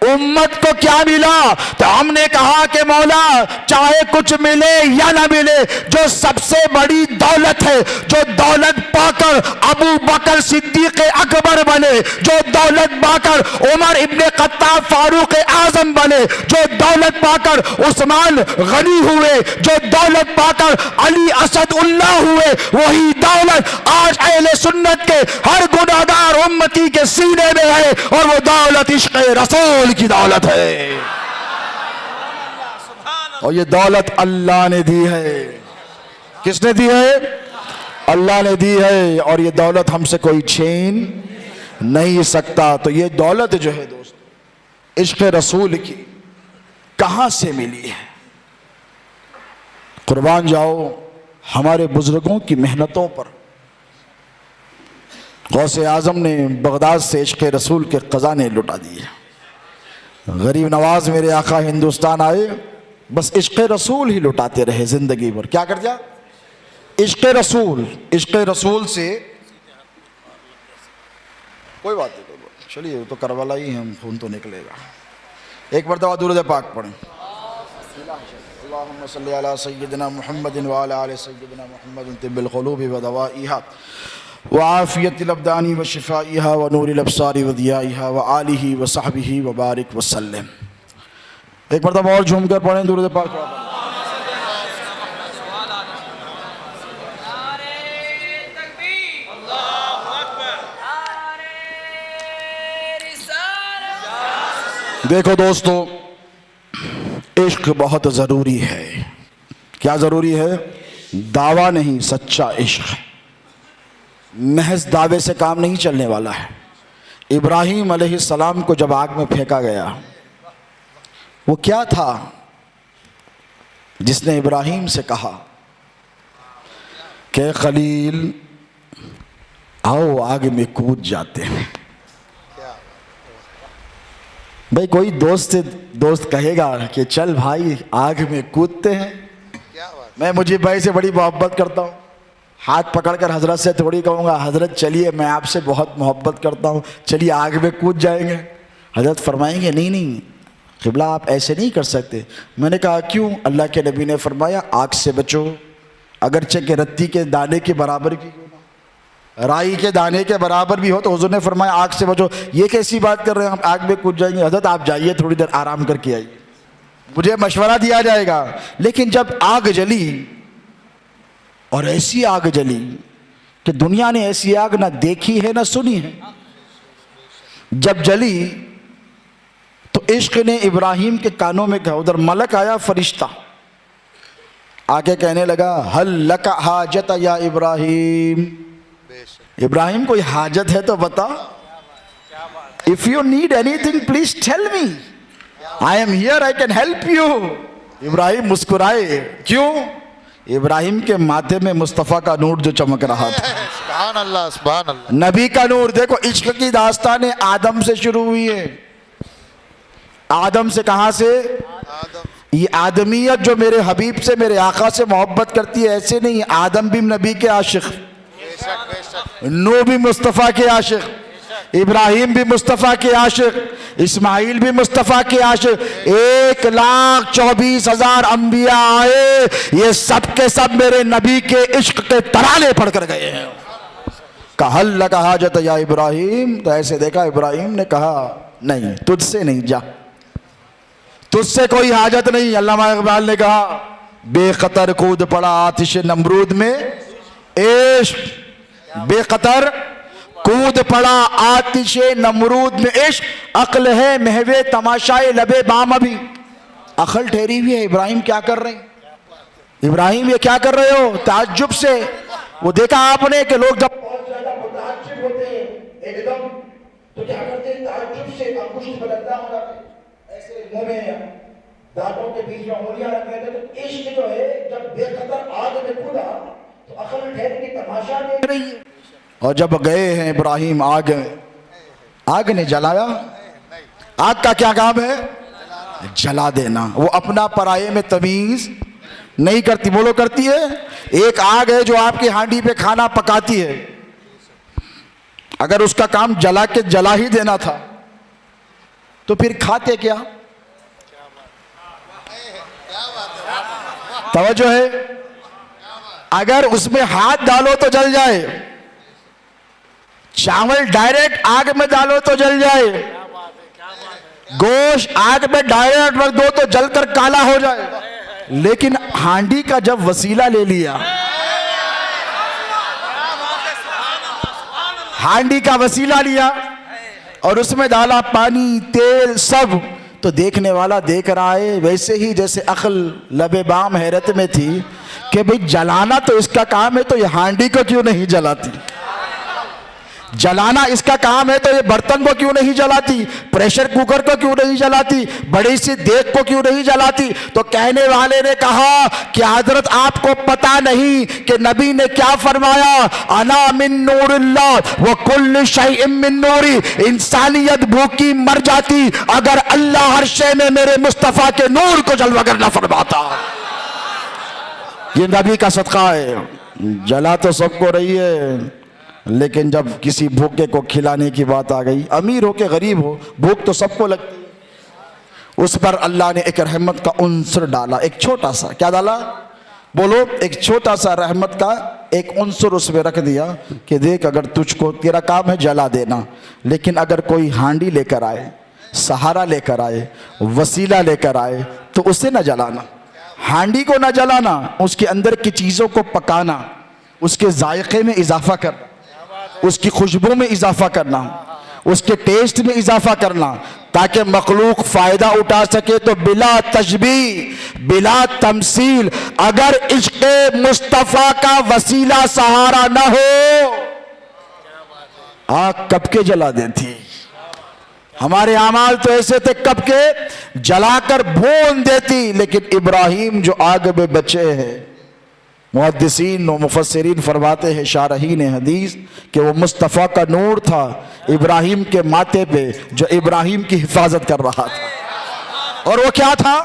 امت کو کیا ملا؟ تو ہم نے کہا کہ مولا چاہے کچھ ملے یا نہ ملے، جو سب سے بڑی دولت ہے، جو دولت پا کر ابو بکر صدیق اکبر بنے، جو دولت پا کر عمر ابن خطاب فاروق اعظم بنے، جو دولت پا کر عثمان غنی ہوئے، جو دولت پا کر علی اسد اللہ ہوئے، وہی دولت آج اہل سنت کے ہر گناہگار امتی کے سینے میں ہے، اور وہ دولت عشق رسول کی دولت ہے، اور یہ دولت اللہ نے دی ہے۔ کس نے دی ہے؟ اللہ نے دی ہے، اور یہ دولت ہم سے کوئی چھین نہیں سکتا۔ تو یہ دولت جو ہے دوست عشق رسول کی کہاں سے ملی ہے؟ قربان جاؤ ہمارے بزرگوں کی محنتوں پر۔ غوث اعظم نے بغداد سے عشق رسول کے خزانے لٹا دیے۔ غریب نواز میرے آقا ہندوستان آئے، بس عشق رسول ہی لٹاتے رہے زندگی بھر۔ کیا کر دیا؟ عشق رسول۔ عشق رسول سے کوئی بات نہیں، چلیے تو کربلا ہی ہم خون تو نکلے گا۔ ایک مرتبہ درود پاک پڑھیں۔ اللهم صل على سيدنا محمد وعلى آل سيدنا محمد طب القلوب ودوائها وعافية الأبدان وشفائها ونور الأبصار وضيائها وآله وصحبه وبارك وسلم. ایک مرتبہ اور جھوم کر پڑھیں درود پاک. دیکھو دوستو، عشق بہت ضروری ہے. کیا ضروری ہے؟ دعویٰ نہیں، سچا عشق. محض دعوے سے کام نہیں چلنے والا ہے. ابراہیم علیہ السلام کو جب آگ میں پھینکا گیا، وہ کیا تھا جس نے ابراہیم سے کہا کہ خلیل آؤ آگ میں کود جاتے ہیں. بھئی کوئی دوست کہے گا کہ چل بھائی آگ میں کودتے ہیں؟ میں مجھے بھائی سے بڑی محبت کرتا ہوں، ہاتھ پکڑ کر حضرت سے تھوڑی کہوں گا حضرت چلیے میں آپ سے بہت محبت کرتا ہوں، چلیے آگ میں کود جائیں گے. حضرت فرمائیں گے نہیں قبلہ آپ ایسے نہیں کر سکتے. میں نے کہا کیوں؟ اللہ کے نبی نے فرمایا آگ سے بچو، اگرچہ کہ رتی کے دانے کے برابر کی کیوں نہ، رائی کے دانے کے برابر بھی ہو. تو حضور نے فرمایا آگ سے بچو. یہ کیسی بات کر رہے ہیں ہم آگ میں کود جائیں گے؟ حضرت آپ جائیے تھوڑی دیر آرام کر کے آئیے، مجھے مشورہ دیا جائے گا. لیکن جب آگ جلی، اور ایسی آگ جلی کہ دنیا نے ایسی آگ نہ دیکھی ہے نہ سنی ہے، جب جلی تو عشق نے ابراہیم کے کانوں میں کہا. ادھر ملک آیا فرشتہ آ کے کہنے لگا ہل لک حاجت یا ابراہیم، ابراہیم کوئی حاجت ہے تو بتا. If you need anything please tell me, I am here, I can help you. ابراہیم مسکرائے. کیوں؟ ابراہیم کے ماتھے میں مصطفیٰ کا نور جو چمک رہا تھا. سبحان اللہ سبحان اللہ. نبی کا نور. دیکھو عشق کی داستانیں آدم سے شروع ہوئی ہے. آدم سے کہاں سے؟ یہ آدمیت جو میرے حبیب سے میرے آقا سے محبت کرتی ہے ایسے نہیں. آدم بھی نبی کے عاشق، نوح بھی مصطفیٰ کے عاشق، ابراہیم بھی مصطفیٰ کے عاشق، اسماعیل بھی مصطفیٰ کے عاشق. 1,24,000 انبیاء آئے، یہ سب کے سب میرے نبی کے عشق کے ترانے پڑھ کر گئے ہیں. کہا ہل لک حاجت یا ابراہیم. تو ایسے دیکھا ابراہیم نے کہا نہیں تجھ سے نہیں، جا تجھ سے کوئی حاجت نہیں. علامہ اقبال نے کہا بے قطر کود پڑا آتش نمرود میں عشق، بے قطر کود پڑا آتش نمرود میں عشق، عقل ہے محو تماشائے لبے بام. ابھی عقل ٹھہری ہوئی ہے. ابراہیم کیا کر رہے ہیں؟ ابراہیم یہ کیا کر رہے ہو؟ تعجب سے. وہ دیکھا آپ نے کہ لوگ جب بہت زیادہ متعجب ہوتے ہیں ایک دم تو کیا کرتے ہیں؟ تعجب سے انگشت بلندہ ہو جاتے ہیں، ایسے منہ میں دانتوں کے بیچ میں انگلیاں رکھ لیتے. تو عشق جو ہے جب بے قطر آگ میں کودا تو عقل ٹھہر کے تماشا دیکھ رہی ہے. اور جب گئے ہیں ابراہیم آگ میں، آگ نے جلایا. آگ کا کیا کام ہے؟ جلا دینا. وہ اپنا پرائے میں تمیز نہیں کرتی. بولو کرتی ہے. ایک آگ ہے جو آپ کی ہانڈی پہ کھانا پکاتی ہے، اگر اس کا کام جلا کے جلا ہی دینا تھا تو پھر کھاتے کیا؟ توجہ ہے. اگر اس میں ہاتھ ڈالو تو جل جائے، چاول ڈائریکٹ آگ میں ڈالو تو جل جائے، گوشت آگ میں ڈائریکٹ رکھ دو تو جل کر کالا ہو جائے. لیکن ہانڈی کا جب وسیلہ لے لیا، ہانڈی کا وسیلہ لیا اور اس میں ڈالا پانی تیل سب، تو دیکھنے والا دیکھ رہا ہے ویسے ہی جیسے عقل لبے بام حیرت میں تھی کہ بھئی جلانا تو اس کا کام ہے تو یہ ہانڈی کو کیوں نہیں جلاتی؟ جلانا اس کا کام ہے تو یہ برتن کو کیوں نہیں جلاتی؟ پریشر کوکر کو کیوں نہیں جلاتی؟ بڑی سی دیگ کو کیوں نہیں جلاتی؟ تو کہنے والے نے کہا کہ حضرت آپ کو پتا نہیں کہ نبی نے کیا فرمایا؟ انا من نور اللہ وکل شیء من نوری. انسانیت بھوکی مر جاتی اگر اللہ ہر شے میں میرے مصطفیٰ کے نور کو جلوہ گر نہ فرماتا. یہ نبی کا صدقہ ہے. جلا تو سب کو رہی ہے، لیکن جب کسی بھوکے کو کھلانے کی بات آ گئی، امیر ہو کہ غریب ہو، بھوک تو سب کو لگتی ہے. اس پر اللہ نے ایک رحمت کا عنصر ڈالا, ایک چھوٹا سا, کیا ڈالا بولو, ایک چھوٹا سا رحمت کا ایک عنصر اس میں رکھ دیا کہ دیکھ اگر تجھ کو, تیرا کام ہے جلا دینا, لیکن اگر کوئی ہانڈی لے کر آئے, سہارا لے کر آئے, وسیلہ لے کر آئے تو اسے نہ جلانا, ہانڈی کو نہ جلانا, اس کے اندر کی چیزوں کو پکانا, اس کے ذائقے میں اضافہ کرنا, اس کی خوشبو میں اضافہ کرنا, اس کے ٹیسٹ میں اضافہ کرنا, تاکہ مخلوق فائدہ اٹھا سکے. تو بلا تشبیہ بلا تمثیل اگر عشق مصطفیٰ کا وسیلہ سہارا نہ ہو, آگ کب کے جلا دیتی. ہمارے اعمال تو ایسے تھے کب کے جلا کر بھون دیتی, لیکن ابراہیم جو آگ میں بچے ہیں, محدثین و مفسرین فرماتے ہیں, شارحین حدیث, کہ وہ مصطفیٰ کا نور تھا ابراہیم کے ماتھے پہ, جو ابراہیم کی حفاظت کر رہا تھا. اور وہ کیا تھا؟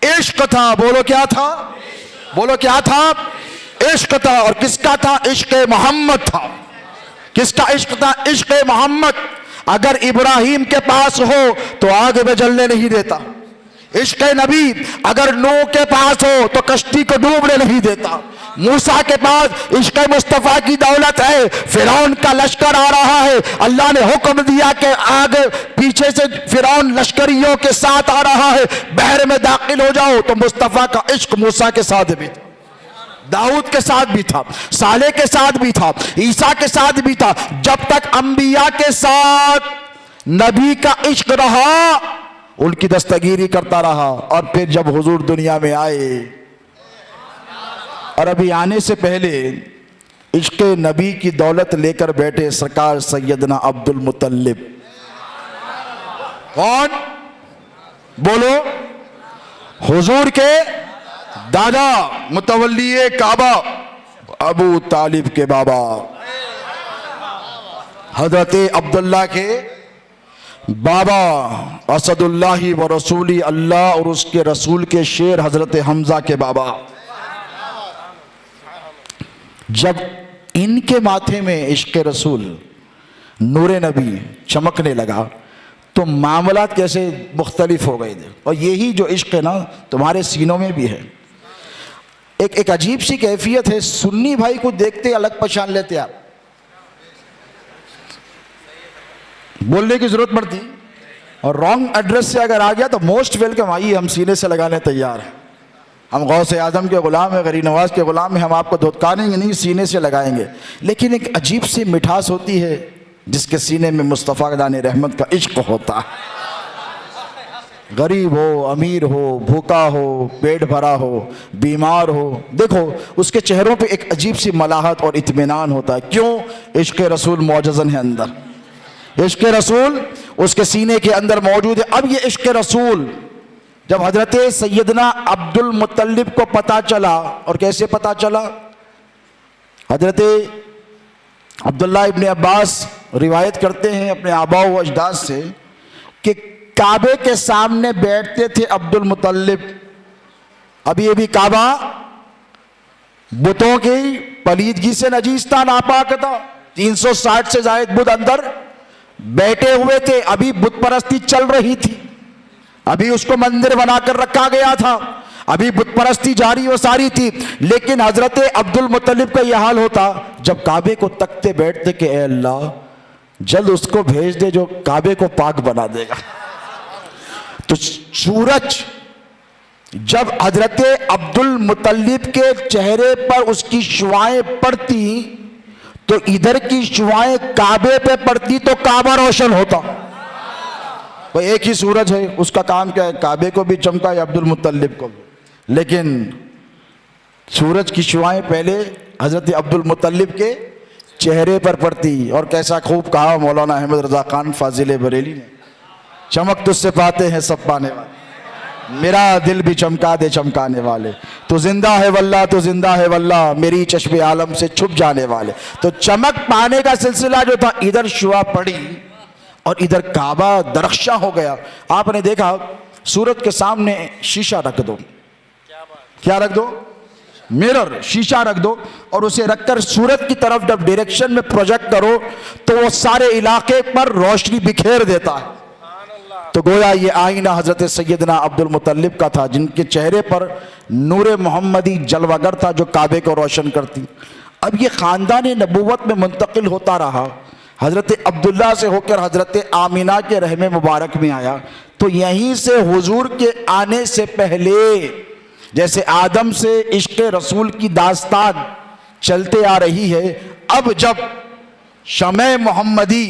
عشق تھا. بولو کیا تھا؟ بولو کیا تھا؟ عشق تھا. اور کس کا تھا؟ عشق محمد تھا. کس کا عشق تھا؟ عشق محمد. اگر ابراہیم کے پاس ہو تو آگ میں جلنے نہیں دیتا. عشق نبی اگر نوح کے پاس ہو تو کشتی کو ڈوبنے نہیں دیتا. موسیٰ کے پاس عشق مصطفیٰ کی دولت ہے. فرعون کا لشکر آ رہا ہے, اللہ نے حکم دیا کہ آگ پیچھے سے فرعون لشکریوں کے ساتھ آ رہا ہے, بحر میں داخل ہو جاؤ. تو مصطفیٰ کا عشق موسیٰ کے ساتھ بھی تھا, داؤد کے ساتھ بھی تھا, صالح کے ساتھ بھی تھا, عیسیٰ کے ساتھ بھی تھا. جب تک انبیاء کے ساتھ نبی کا عشق رہا, ان کی دستگیری کرتا رہا. اور پھر جب حضور دنیا میں آئے, اور ابھی آنے سے پہلے عشق نبی کی دولت لے کر بیٹھے سرکار سیدنا عبد المطلب. کون؟ بولو. حضور کے دادا, متولی کعبہ, ابو طالب کے بابا, حضرت عبداللہ کے بابا, اسد اللہ و رسولی, اللہ اور اس کے رسول کے شیر حضرت حمزہ کے بابا. جب ان کے ماتھے میں عشق رسول, نور نبی چمکنے لگا تو معاملات کیسے مختلف ہو گئے تھے. اور یہی جو عشق ہے نا تمہارے سینوں میں بھی ہے. ایک عجیب سی کیفیت ہے, سنی بھائی کو دیکھتے الگ پہچان لیتے آپ, بولنے کی ضرورت پڑتی, اور رانگ ایڈریس سے اگر آ گیا تو موسٹ ویلکم, آئیے ہم سینے سے لگانے تیار ہیں. ہم غوث اعظم کے غلام ہیں, غریب نواز کے غلام ہیں, ہم آپ کو دھتکاریں گے نہیں, سینے سے لگائیں گے. لیکن ایک عجیب سی مٹھاس ہوتی ہے جس کے سینے میں مصطفیٰ دان رحمت کا عشق ہوتا ہے. غریب ہو, امیر ہو, بھوکا ہو, پیٹ بھرا ہو, بیمار ہو, دیکھو اس کے چہروں پہ ایک عجیب سی ملاحت اور اطمینان ہوتا ہے. کیوں؟ عشق رسول معجزن ہے اندر, عشق رسول اس کے سینے کے اندر موجود ہے. اب یہ عشق رسول جب حضرت سیدنا عبد المطلب کو پتا چلا, اور کیسے پتا چلا؟ حضرت عبداللہ ابن عباس روایت کرتے ہیں اپنے آباء و اجداد سے کہ کعبے کے سامنے بیٹھتے تھے عبد المطلب. ابھی یہ بھی کعبہ بتوں کی پلیدگی سے نجیس تھا, ناپاک تھا, 360 سے زائد بت اندر بیٹھے ہوئے تھے. ابھی بت پرستی چل رہی تھی, ابھی اس کو مندر بنا کر رکھا گیا تھا, ابھی بت پرستی جاری و ساری تھی. لیکن حضرت عبد المطلب کا یہ حال ہوتا جب کعبے کو تکتے بیٹھتے کہ اے اللہ جلد اس کو بھیج دے جو کعبے کو پاک بنا دے گا. تو سورج جب حضرت عبد المطلب کے چہرے پر اس کی شعاعیں پڑتی تو ادھر کی شعاعیں کعبے پہ پڑتی تو کعبہ روشن ہوتا. وہ ایک ہی سورج ہے, اس کا کام کیا ہے؟ کعبے کو بھی چمکا یا عبد المطلب کو بھی. لیکن سورج کی شعاعیں پہلے حضرت عبد المطلب کے چہرے پر پڑتی. اور کیسا خوب کہا مولانا احمد رضا خان فاضل بریلی نے, چمک تجھ سے پاتے ہیں سب پانے والے, میرا دل بھی چمکا دے چمکانے والے. تو زندہ ہے واللہ, تو زندہ ہے واللہ, میری چشم عالم سے چھپ جانے والے. تو چمک پانے کا سلسلہ جو تھا, ادھر شعاع پڑی اور ادھر کعبہ درخشاں ہو گیا. آپ نے دیکھا سورج کے سامنے شیشہ رکھ دو, کیا رکھ دو؟ میرر, شیشہ رکھ دو, اور اسے رکھ کر سورج کی طرف جب ڈائریکشن میں پروجیکٹ کرو تو وہ سارے علاقے پر روشنی بکھیر دیتا ہے. تو گویا یہ آئینہ حضرت سیدنا عبدالمطلب کا تھا، جن کے چہرے پر نور محمدی جلوگر تھا جو کعبے کو روشن کرتی۔ اب یہ خاندان نبوت میں منتقل ہوتا رہا، حضرت عبداللہ سے ہو کر حضرت آمینہ کے رحم مبارک میں آیا، تو یہیں سے حضور کے آنے سے پہلے جیسے آدم سے عشق رسول کی داستان چلتے آ رہی ہے، اب جب شمع محمدی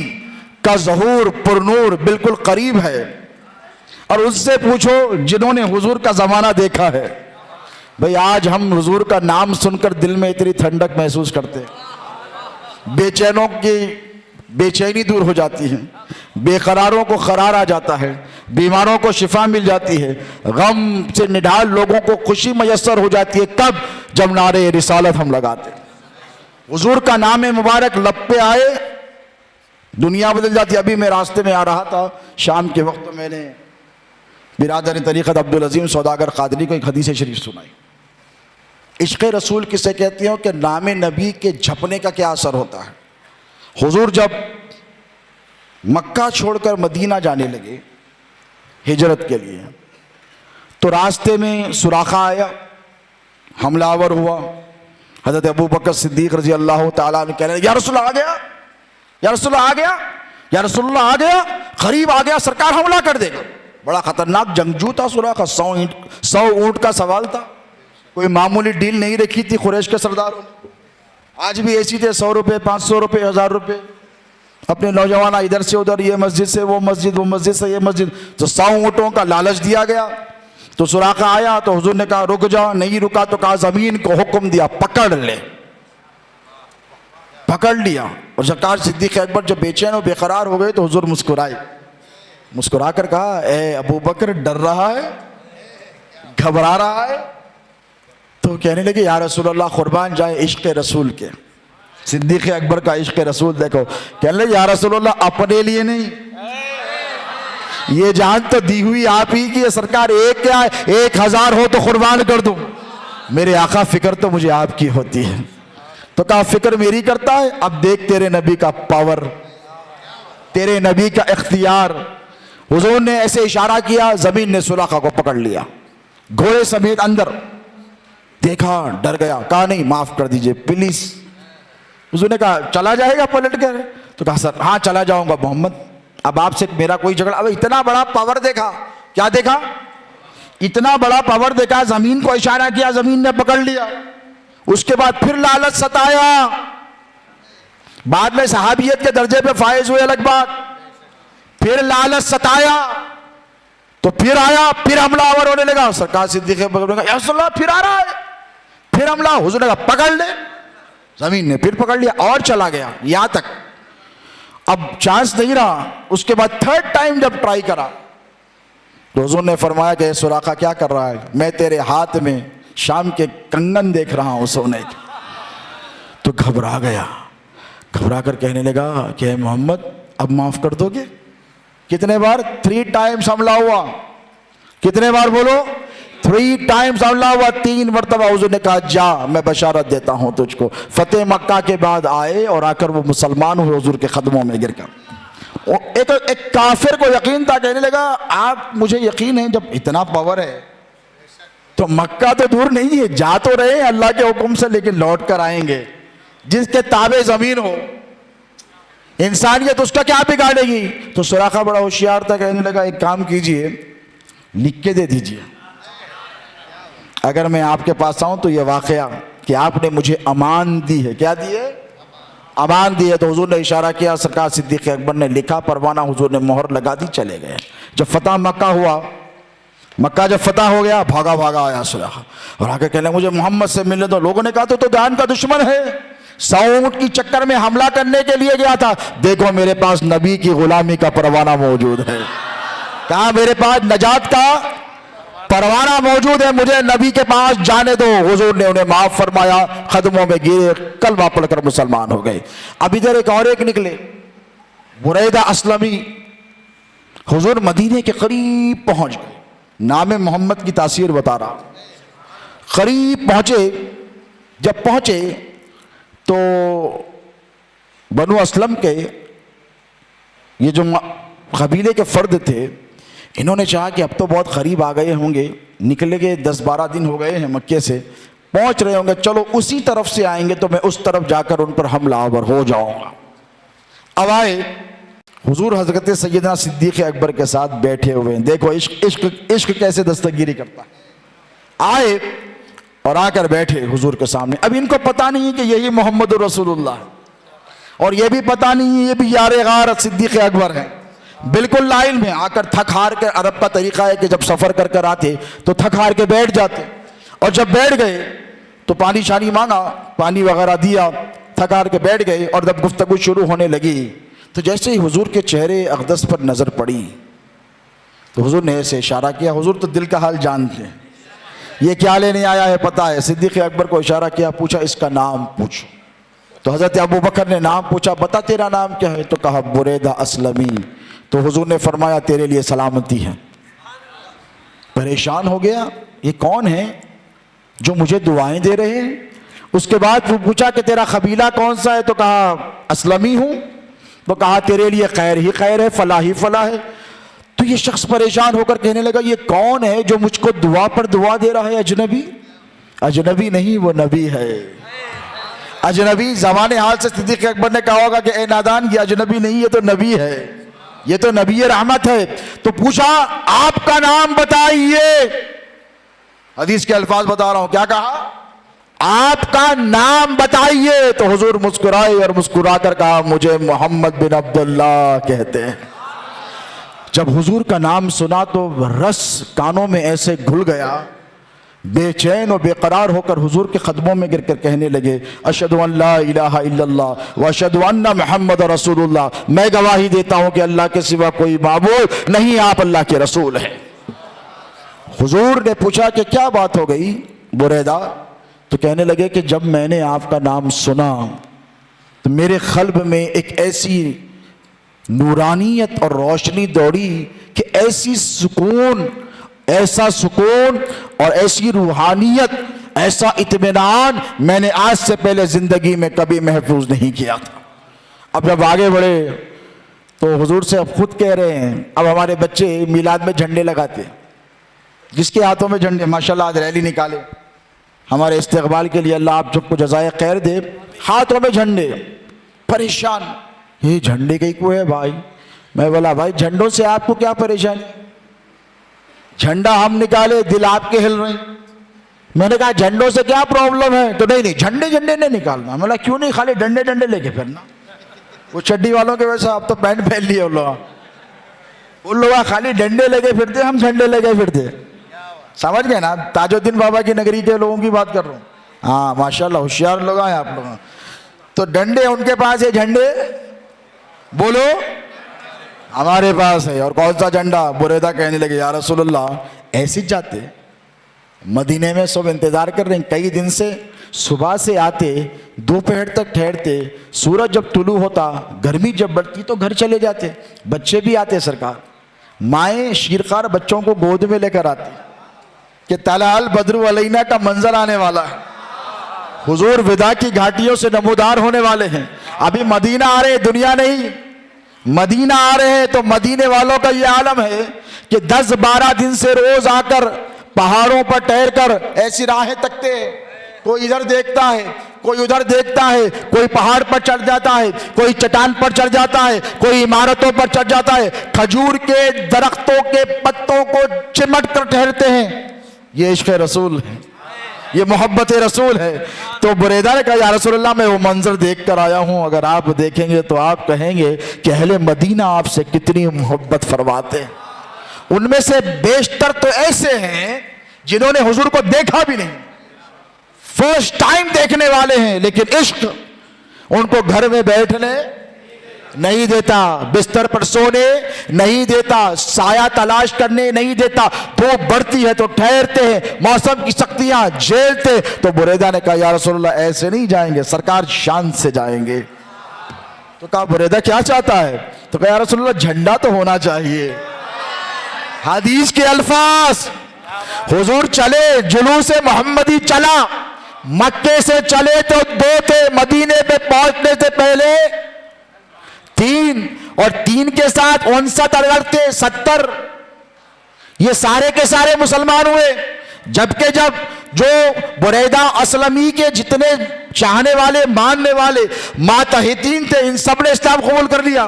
کا ظہور پرنور بالکل قریب ہے، اور اس سے پوچھو جنہوں نے حضور کا زمانہ دیکھا ہے، بھئی آج ہم حضور کا نام سن کر دل میں اتنی ٹھنڈک محسوس کرتے ہیں، بے چینوں کی بے چینی دور ہو جاتی ہے، بے قراروں کو قرار آ جاتا ہے، بیماروں کو شفا مل جاتی ہے، غم سے نڈھال لوگوں کو خوشی میسر ہو جاتی ہے۔ کب؟ جب نعرے رسالت ہم لگاتے ہیں، حضور کا نام مبارک لب پہ آئے، دنیا بدل جاتی ہے۔ ابھی میں راستے میں آ رہا تھا شام کے وقت، میں نے برادر طریقت عبدالعظیم سوداگر قادری کو ایک حدیث شریف سنائی۔ عشق رسول کسے کہتے ہیں کہ نام نبی کے جھپنے کا کیا اثر ہوتا ہے۔ حضور جب مکہ چھوڑ کر مدینہ جانے لگے ہجرت کے لیے، تو راستے میں سراخہ آیا، حملہ آور ہوا۔ حضرت ابو بکر صدیق رضی اللہ تعالیٰ عنہ کہنے لگے، یا رسول اللہ آ گیا، یا رسول اللہ آ گیا، یا رسول اللہ آ گیا، قریب آ گیا، سرکار حملہ کر دے گا۔ بڑا خطرناک جنگجو تھا سراخہ، 100 اونٹ کا سوال تھا، کوئی معمولی ڈیل نہیں رکھی تھی قریش کے سرداروں نے۔ آج بھی ایسی تھے، 100 روپے، 500 روپے، 1000 روپے، اپنے نوجوان ادھر سے ادھر، یہ مسجد سے وہ مسجد، وہ مسجد سے یہ مسجد، تو 100 اونٹوں کا لالچ دیا گیا۔ تو سراخہ آیا تو حضور نے کہا رک جا، نہیں رکا تو کہا زمین کو حکم دیا پکڑ لے، پکڑ لیا۔ اور سرکار صدیق اکبر جب بے چین و بے قرار ہو گئے تو حضور مسکرائے، مسکرا کر کہا اے ابو بکر ڈر رہا ہے، گھبرا رہا ہے؟ تو کہنے لگے یا رسول اللہ قربان جائے عشق رسول کے۔ صدیق اکبر کا عشق رسول دیکھو، کہنے لگے یا رسول اللہ اپنے لیے نہیں، یہ جان تو دی ہوئی آپ ہی کی ہے، سرکار ایک کیا ہے 1000 ہو تو قربان کر دوں، میرے آقا فکر تو مجھے آپ کی ہوتی ہے۔ تو کہا فکر میری کرتا ہے، اب دیکھ تیرے نبی کا پاور، تیرے نبی کا اختیار۔ حضور نے ایسے اشارہ کیا، زمین نے سراخہ کو پکڑ لیا، گھوڑے سمیت اندر، دیکھا ڈر گیا، کہا نہیں معاف کر دیجئے پلیز۔ حضور نے کہا چلا جائے گا پلٹ کر؟ تو کہا سر ہاں چلا جاؤں گا محمد، اب آپ سے میرا کوئی جھگڑا۔ اب اتنا بڑا پاور دیکھا، کیا دیکھا؟ اتنا بڑا پاور دیکھا، زمین کو اشارہ کیا، زمین نے پکڑ لیا۔ اس کے بعد پھر لالچ ستایا، بعد میں صحابیت کے درجے پہ فائز ہوئے الگ بات، پھر لالچ ستایا تو پھر آیا، پھر حملہ آور ہونے لگا۔ سرکار صدیق اکبر نے کہا یا رسول اللہ پھر آ رہا ہے، پھر حملہ۔ حضور نے کہا پکڑ لے، زمین نے پھر پکڑ لیا اور چلا گیا، یہاں تک اب چانس نہیں رہا۔ اس کے بعد 3rd ٹائم جب ٹرائی کرا تو حضور نے فرمایا کہ سراخہ کیا کر رہا ہے؟ میں تیرے ہاتھ میں شام کے کنگن دیکھ رہا ہوں سونے کے۔ تو گھبرا گیا، گھبرا کر کہنے لگا کہ اے محمد اب معاف کر دو گے؟ کتنے بار؟ 3 ٹائمز حملہ ہوا۔ کتنے بار بولو؟ 3 ٹائمز حملہ ہوا، 3 مرتبہ حضور نے کہا جا میں بشارت دیتا ہوں تجھ کو۔ فتح مکہ کے بعد آئے اور آ کر وہ مسلمان ہوئے حضور کے قدموں میں گر کر۔ ایک کافر کو یقین تھا، کہنے لگا آپ مجھے یقین ہے جب اتنا پاور ہے تو مکہ تو دور نہیں ہے، جا تو رہے ہیں اللہ کے حکم سے لیکن لوٹ کر آئیں گے۔ جس کے تابع زمین ہو انسانیت اس کا کیا بگاڑے گی؟ تو سراخہ بڑا ہوشیار تھا، کہنے لگا ایک کام کیجئے لکھ کے دے دیجئے، اگر میں آپ کے پاس آؤں تو یہ واقعہ کہ آپ نے مجھے امان دی ہے۔ کیا دی ہے؟ امان دی ہے۔ تو حضور نے اشارہ کیا، سرکار صدیق اکبر نے لکھا پروانہ، حضور نے مہر لگا دی، چلے گئے۔ جب فتح مکہ ہوا، مکہ جب فتح ہو گیا، بھاگا بھاگا آیا سراخہ اور آ کے کہنے مجھے محمد سے ملنے دو۔ لوگوں نے کہا تو جان کا دشمن ہے، 100 اونٹ کی چکر میں حملہ کرنے کے لیے گیا تھا، دیکھو میرے پاس نبی کی غلامی کا پروانہ موجود ہے۔ کہا میرے پاس نجات کا پروانہ موجود ہے، مجھے نبی کے پاس جانے دو۔ حضور نے انہیں معاف فرمایا، قدموں میں گرے، کلمہ پڑھ کر مسلمان ہو گئے۔ اب ادھر ایک نکلے، بریدہ اسلمی، حضور مدینے کے قریب پہنچ گئے۔ نام محمد کی تاثیر بتا رہا، قریب پہنچے۔ جب پہنچے تو بنو اسلم کے یہ جو قبیلے کے فرد تھے، انہوں نے چاہا کہ اب تو بہت قریب آ گئے ہوں گے, نکلے گئے 10-12 دن ہو گئے ہیں مکے سے, پہنچ رہے ہوں گے, چلو اسی طرف سے آئیں گے تو میں اس طرف جا کر ان پر حملہ آور ہو جاؤں گا. اب آئے حضور حضرت سیدنا صدیق اکبر کے ساتھ بیٹھے ہوئے ہیں. دیکھو عشق کیسے دستگیری کرتا ہے. آئے اور آ کر بیٹھے حضور کے سامنے. اب ان کو پتہ نہیں ہے کہ یہی محمد رسول اللہ ہے, اور یہ بھی پتہ نہیں ہے یہ بھی یار غار صدیق اکبر ہیں. بالکل لائن میں آ کر تھک ہار کے, عرب کا طریقہ ہے کہ جب سفر کر کر آتے تو تھک ہار کے بیٹھ جاتے, اور جب بیٹھ گئے تو پانی شانی مانگا, پانی وغیرہ دیا, تھک ہار کے بیٹھ گئے. اور جب گفتگو شروع ہونے لگی تو جیسے ہی حضور کے چہرے اقدس پر نظر پڑی تو حضور نے ایسے اشارہ کیا. حضور تو دل کا حال جانتے ہیں, یہ کیا لینے آیا ہے پتہ ہے. صدیق اکبر کو اشارہ کیا, پوچھا اس کا نام پوچھو. تو حضرت ابو بکر نے نام پوچھا, بتا تیرا نام کیا ہے؟ تو کہا بریدہ اسلمی. تو حضور نے فرمایا تیرے لیے سلامتی ہے. پریشان ہو گیا, یہ کون ہے جو مجھے دعائیں دے رہے ہیں؟ اس کے بعد پوچھا کہ تیرا قبیلہ کون سا ہے؟ تو کہا اسلمی ہوں. تو کہا تیرے لیے خیر ہی خیر ہے, فلاح ہی فلاح ہے. تو یہ شخص پریشان ہو کر کہنے لگا یہ کون ہے جو مجھ کو دعا پر دعا دے رہا ہے؟ اجنبی؟ اجنبی نہیں, وہ نبی ہے. اجنبی زبان حال سے صدیق اکبر نے کہا ہوگا کہ اے نادان, یہ اجنبی نہیں, یہ تو نبی ہے, یہ تو نبی رحمت ہے. تو پوچھا آپ کا نام بتائیے. حدیث کے الفاظ بتا رہا ہوں, کیا کہا؟ آپ کا نام بتائیے. تو حضور مسکرائے اور مسکرا کر کہا مجھے محمد بن عبداللہ کہتے ہیں. جب حضور کا نام سنا تو رس کانوں میں ایسے گھل گیا, بے چین و بے قرار ہو کر حضور کے قدموں میں گر کر کہنے لگے اشہدو ان لا الہ الا اللہ و اشہدو ان محمد رسول اللہ. میں گواہی دیتا ہوں کہ اللہ کے سوا کوئی معبود نہیں, آپ اللہ کے رسول ہیں. حضور نے پوچھا کہ کیا بات ہو گئی بریدہ؟ تو کہنے لگے کہ جب میں نے آپ کا نام سنا تو میرے قلب میں ایک ایسی نورانیت اور روشنی دوڑی کہ ایسی سکون, ایسا سکون اور ایسی روحانیت, ایسا اطمینان میں نے آج سے پہلے زندگی میں کبھی محفوظ نہیں کیا تھا. اب جب آگے بڑھے تو حضور سے اب خود کہہ رہے ہیں, اب ہمارے بچے میلاد میں جھنڈے لگاتے, جس کے ہاتھوں میں جھنڈے, ماشاءاللہ آج ریلی نکالے ہمارے استقبال کے لیے, اللہ آپ سب کو جزائے خیر دے. ہاتھوں میں جھنڈے, پریشان, یہ جھنڈے کہیں کو ہے بھائی. میں بولا بھائی جھنڈوں سے آپ کو کیا پریشانی؟ جھنڈا ہم نکالے, دل آپ کے ہل رہے ہیں. میں نے کہا جھنڈوں سے کیا پرابلم ہے؟ تو نہیں جھنڈے نہیں نکالنا. میں بولا کیوں نہیں, خالی ڈنڈے لے کے پھرنا. وہ چڈی والوں کے ویسے آپ تو پینٹ پہن لیے ان لوگ خالی ڈنڈے لے کے پھرتے, ہم جھنڈے لے کے پھرتے. سمجھ گئے نا, تاج الدین بابا کی نگری کے لوگوں کی بات کر رہا ہوں. ہاں ماشاءاللہ ہوشیار لوگ ہیں آپ لوگ. تو ڈنڈے ان کے پاس ہے, جھنڈے بولو ہمارے پاس ہے. اور کون سا جھنڈا؟ بریدہ کہنے لگے یا رسول اللہ ایسے جاتے مدینے میں, سب انتظار کر رہے ہیں کئی دن سے, صبح سے آتے, دوپہر تک ٹھہرتے, سورج جب طلوع ہوتا, گرمی جب بڑھتی تو گھر چلے جاتے. بچے بھی آتے سرکار, مائیں شیرخوار بچوں کو گود میں لے کر آتی کہ طلع البدر علینا کا منظر آنے والا ہے. حضور ودا کی گھاٹیوں سے نمودار ہونے والے ہیں. ابھی مدینہ آ رہے, دنیا نہیں, مدینہ آ رہے ہیں. تو مدینے والوں کا یہ عالم ہے کہ 10-12 دن سے روز آ کر پہاڑوں پر ٹہر کر ایسی راہیں تکتے, کوئی ادھر دیکھتا ہے, کوئی ادھر دیکھتا ہے, کوئی پہاڑ پر چڑھ جاتا ہے, کوئی چٹان پر چڑھ جاتا ہے, کوئی عمارتوں پر چڑھ جاتا ہے, کھجور کے درختوں کے پتوں کو چمٹ کر ٹھہرتے ہیں. یہ عشق رسول ہے, یہ محبت رسول ہے. تو بریدہ نے کہا یا رسول اللہ میں وہ منظر دیکھ کر آیا ہوں, اگر آپ دیکھیں گے تو آپ کہیں گے کہ اہل مدینہ آپ سے کتنی محبت فرماتے ہیں. ان میں سے بیشتر تو ایسے ہیں جنہوں نے حضور کو دیکھا بھی نہیں, فرسٹ ٹائم دیکھنے والے ہیں, لیکن عشق ان کو گھر میں بیٹھنے نہیں دیتا, بستر پر سونے نہیں دیتا, سایہ تلاش کرنے نہیں دیتا. دھوپ بڑھتی ہے تو ٹھہرتے ہیں, موسم کی سختیاں جھیلتے. تو بریدہ نے کہا یا رسول اللہ ایسے نہیں جائیں گے, سرکار شان سے جائیں گے. تو کہا بریدہ کیا چاہتا ہے؟ تو کہا یا رسول اللہ جھنڈا تو ہونا چاہیے. حدیث کے الفاظ, حضور چلے, جلوس محمدی چلا, مکے سے چلے تو 2 تھے, مدینے پہ پہنچنے سے پہلے 3, اور 3 کے ساتھ 59 اگر تھے, 70. یہ سارے کے سارے مسلمان ہوئے، جبکہ جب جو بریدہ اسلمی کے جتنے چاہنے والے ماننے والے ماتحتین تھے ان سب نے اسلام قبول کر لیا۔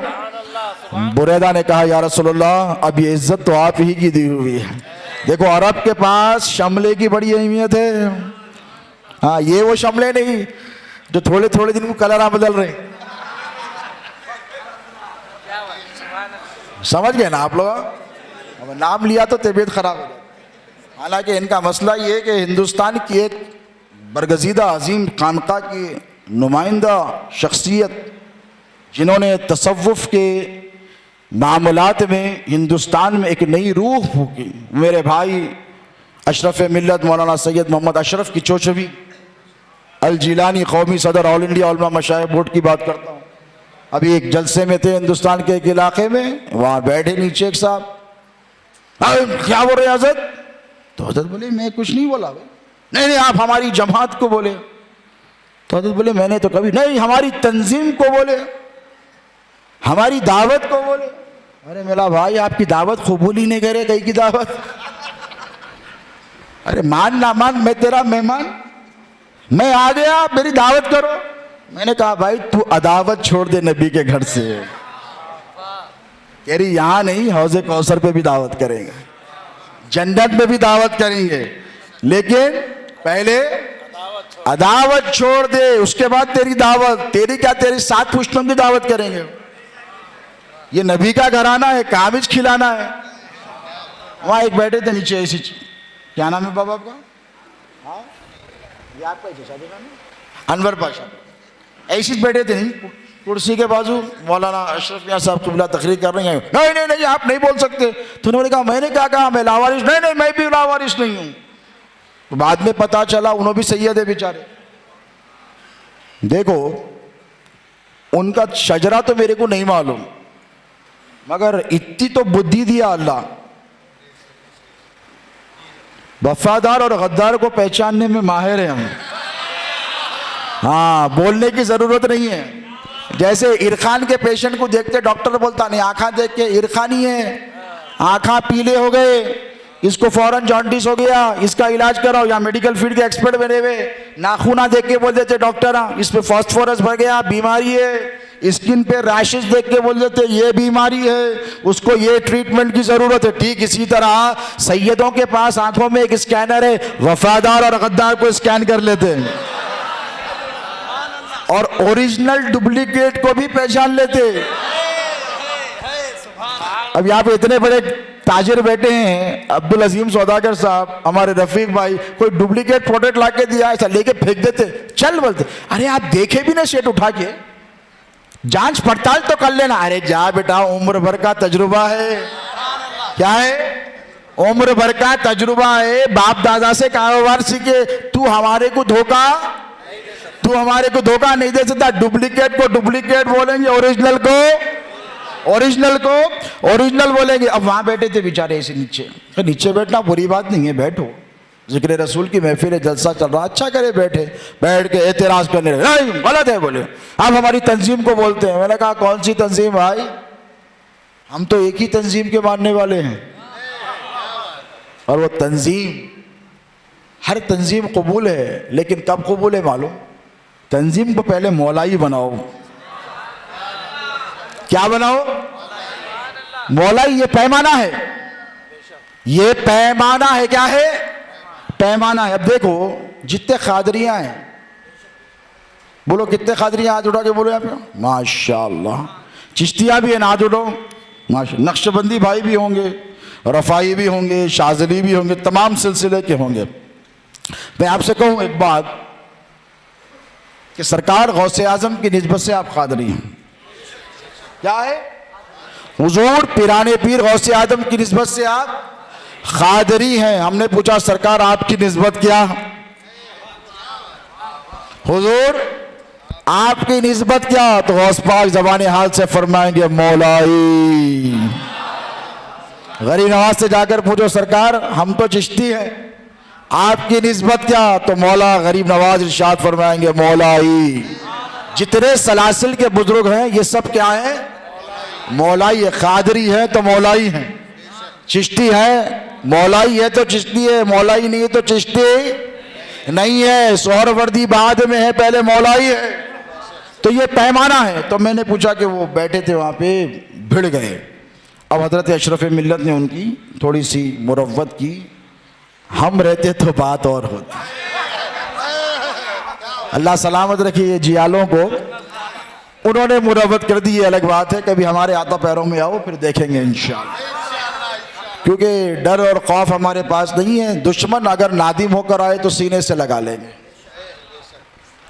بریدہ نے کہا یا رسول اللہ اب یہ عزت تو آپ ہی کی دی ہوئی ہے، دیکھو عرب کے پاس شملے کی بڑی اہمیت ہے، ہاں یہ وہ شملے نہیں جو تھوڑے تھوڑے دن کو کلر بدل رہے، سمجھ گئے نا آپ لوگ؟ نام لیا تو طبیعت خراب ہو جاتی۔ حالانکہ ان کا مسئلہ یہ ہے کہ ہندوستان کی ایک برگزیدہ عظیم خانقاہ کی نمائندہ شخصیت جنہوں نے تصوف کے معاملات میں ہندوستان میں ایک نئی روح پھونکی، میرے بھائی اشرف ملت مولانا سید محمد اشرف کی چوچوی الجیلانی، قومی صدر آل انڈیا علماء مشائخ بورڈ کی بات کرتا ہوں۔ ابھی ایک جلسے میں تھے ہندوستان کے ایک علاقے میں، وہاں بیٹھے نیچے ایک صاحب، کیا بول رہے ہیں حضرت؟ تو حضرت بولے میں کچھ نہیں بولا بھائی، نہیں آپ ہماری جماعت کو بولے۔ تو حضرت بولے میں نے تو کبھی نہیں، ہماری تنظیم کو بولے، ہماری دعوت کو بولے۔ ارے میرا بھائی آپ کی دعوت قبول ہی نہیں کرے، کہیں کی دعوت؟ ارے مان نہ مان میں تیرا مہمان، میں آ گیا میری دعوت کرو۔ میں نے کہا بھائی تو عداوت چھوڑ دے نبی کے گھر سے، کہہ رہی یہاں نہیں حوض کوثر پہ بھی دعوت کریں گے، جنت میں بھی دعوت کریں گے، لیکن پہلے عداوت چھوڑ دے، اس کے بعد تیری دعوت، تیری کیا تیری 7 پشتوں کی دعوت کریں گے۔ یہ نبی کا گھرانہ ہے، کامج کھلانا ہے۔ وہاں ایک بیٹھے تھے نیچے ایسی، کیا نام ہے بابا آپ کا؟ یہ آپ کا شادی نام ہے انور پاشا، ایسی بیٹھے تھے کرسی کے بازو، مولانا اشرف میاں صاحب قبلہ تقریر کر رہے ہیں، نہیں آپ نہیں بول سکتے۔ تو انہوں نے کہا میں نے کیا کہا، میں لاوارث نہیں میں بھی لاوارث نہیں ہوں۔ تو بعد میں پتا چلا انہوں بھی سید ہے بیچارے۔ دیکھو ان کا شجرہ تو میرے کو نہیں معلوم، مگر اتنی تو بدھی دیا اللہ، وفادار اور غدار کو پہچاننے میں ماہر ہیں ہم۔ ہاں بولنے کی ضرورت نہیں ہے، جیسے عرقان کے پیشنٹ کو دیکھتے ڈاکٹر بولتا نہیں، آنکھاں دیکھ کے عرقانی ہے، آنکھاں پیلے ہو گئے، اس کو فوراً جانڈس ہو گیا، اس کا علاج کراؤ، یا میڈیکل فیلڈ کے ایکسپرٹ بنے ہوئے ناخونہ دیکھ کے بول دیتے ڈاکٹر اس پہ فاسفورس بڑھ گیا بیماری ہے، اسکن پہ ریشز دیکھ کے بول دیتے یہ بیماری ہے، اس کو یہ ٹریٹمنٹ کی ضرورت ہے۔ ٹھیک اسی طرح سیدوں کے پاس آنکھوں میں ایک اسکینر ہے، وفادار اور غدار کو اسکین کر لیتے ہیں، اور اوریجنل ڈپلیکیٹ کو بھی پہچان لیتے۔ اب یہاں پہ اتنے بڑے تاجر بیٹھے ہیں، عبدالعظیم سوداگر صاحب، ہمارے رفیق بھائی، کوئی ڈپلیکیٹ پروڈکٹ لا کے دیا ایسا لے کے پھینک دیتے، چل بولتے ارے آپ دیکھے بھی نہ شیٹ اٹھا کے، جانچ پڑتال تو کر لینا۔ ارے جا بیٹا عمر بھر کا تجربہ ہے، کیا ہے عمر بھر کا تجربہ ہے، باپ دادا سے کاروبار سیکھے، تو ہمارے کو دھوکہ نہیں دے سکتا۔ ڈپلیکیٹ کو ڈپلیکیٹ بولیں گے، اوریجنل کو اوریجنل بولیں گے۔ اب وہاں بیٹھے تھے بیچارے ایسے نیچے بیٹھنا بری بات نہیں ہے، بیٹھو، ذکر رسول کی محفل ہے، جلسہ چل رہا، اچھا کرے بیٹھ کے اعتراض کرنے لگے، نہیں غلط ہے بولے، آپ ہماری تنظیم کو بولتے ہیں۔ میں نے کہا کون سی تنظیم بھائی، ہم تو ایک ہی تنظیم کے ماننے والے ہیں، اور وہ تنظیم، ہر تنظیم قبول ہے، لیکن کب قبول ہے معلوم؟ تنظیم کو پہلے مولائی بناؤ۔ کیا بناؤ؟ مولائی، یہ پیمانہ ہے، یہ پیمانہ ہے، کیا ہے؟ پیمانہ ہے۔ اب دیکھو جتنے قادریاں ہیں، بولو کتنے قادریاں، ہاتھ اٹھا کے بولو یہاں پہ، ماشاءاللہ۔ چشتیاں بھی ہیں، ہاتھ اٹھو، ماشاءاللہ۔ نقشبندی بھائی بھی ہوں گے، رفائی بھی ہوں گے، شاذلی بھی ہوں گے، تمام سلسلے کے ہوں گے۔ میں آپ سے کہوں ایک بات کہ سرکار غوث اعظم کی نسبت سے آپ قادری ہیں، کیا ہے؟ حضور پیرانے پیر غوث اعظم کی نسبت سے آپ قادری ہیں۔ ہم نے پوچھا سرکار آپ کی نسبت کیا؟ حضور آپ کی نسبت کیا؟ تو غوث پاک زبان حال سے فرمائیں گے مولائی۔ غریب نواز سے جا کر پوچھو سرکار ہم تو چشتی ہیں، آپ کی نسبت کیا؟ تو مولا غریب نواز ارشاد فرمائیں گے مولائی۔ جتنے سلاسل کے بزرگ ہیں یہ سب کیا ہیں؟ مولائی۔ قادری ہے تو مولائی ہیں۔ چشتی ہے مولائی ہے تو چشتی ہے، مولائی نہیں ہے تو چشتی نہیں ہے، سہر وردی بعد میں ہے، پہلے مولائی ہے. تو یہ پیمانہ ہے. تو میں نے پوچھا کہ وہ بیٹھے تھے وہاں پہ بھڑ گئے. اب حضرت اشرف ملت نے ان کی تھوڑی سی مروت کی. ہم رہتے تو بات اور ہوتی. اللہ سلامت رکھے یہ جیالوں کو، انہوں نے مروت کر دی، یہ الگ بات ہے. کبھی ہمارے ہاتھوں پیروں میں آؤ پھر دیکھیں گے انشاءاللہ. کیونکہ ڈر اور خوف ہمارے پاس نہیں ہے. دشمن اگر نادم ہو کر آئے تو سینے سے لگا لیں گے.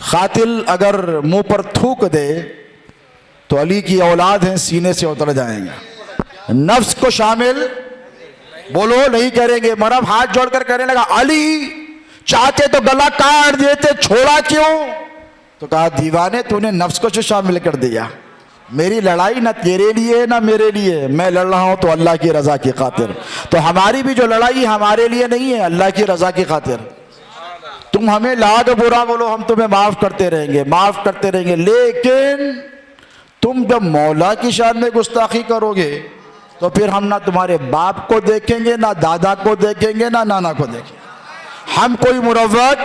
قاتل اگر منہ پر تھوک دے تو علی کی اولاد ہیں، سینے سے اتر جائیں گے. نفس کو شامل بولو نہیں کریں گے. مرب ہاتھ جوڑ کر کہنے لگا علی چاہتے تو گلا کاٹ دیتے، چھوڑا کیوں؟ تو کہا دیوانے تو نے نفس کو شامل کر دیا. میری لڑائی نہ تیرے لیے نہ میرے لیے، میں لڑ رہا ہوں تو اللہ کی رضا کی خاطر. تو ہماری بھی جو لڑائی ہمارے لیے نہیں ہے، اللہ کی رضا کی خاطر. تم ہمیں لاکھ برا بولو، ہم تمہیں معاف کرتے رہیں گے، معاف کرتے رہیں گے. لیکن تم جب مولا کی شان میں گستاخی کرو گے تو پھر ہم نہ تمہارے باپ کو دیکھیں گے، نہ دادا کو دیکھیں گے، نہ نانا کو دیکھیں گے. ہم کوئی مروت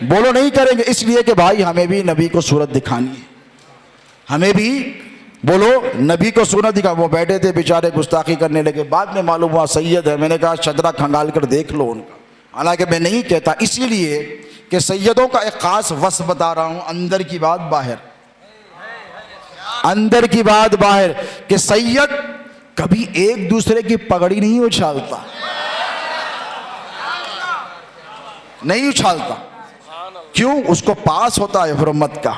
بولو نہیں کریں گے. اس لیے کہ بھائی ہمیں بھی نبی کو صورت دکھانی ہے، ہمیں بھی بولو نبی کو صورت دکھا. وہ بیٹھے تھے بیچارے گستاخی کرنے لگے. بعد میں معلوم ہوا سید ہے. میں نے کہا شجرہ کھنگال کر دیکھ لو ان کا. حالانکہ میں نہیں کہتا، اسی لیے کہ سیدوں کا ایک خاص وصف بتا رہا ہوں. اندر کی بات باہر، اندر کی بات باہر. کہ سید کبھی ایک دوسرے کی پگڑی نہیں اچھالتا، نہیں اچھالتا. کیوں؟ اس کو پاس ہوتا ہے حرمت کا.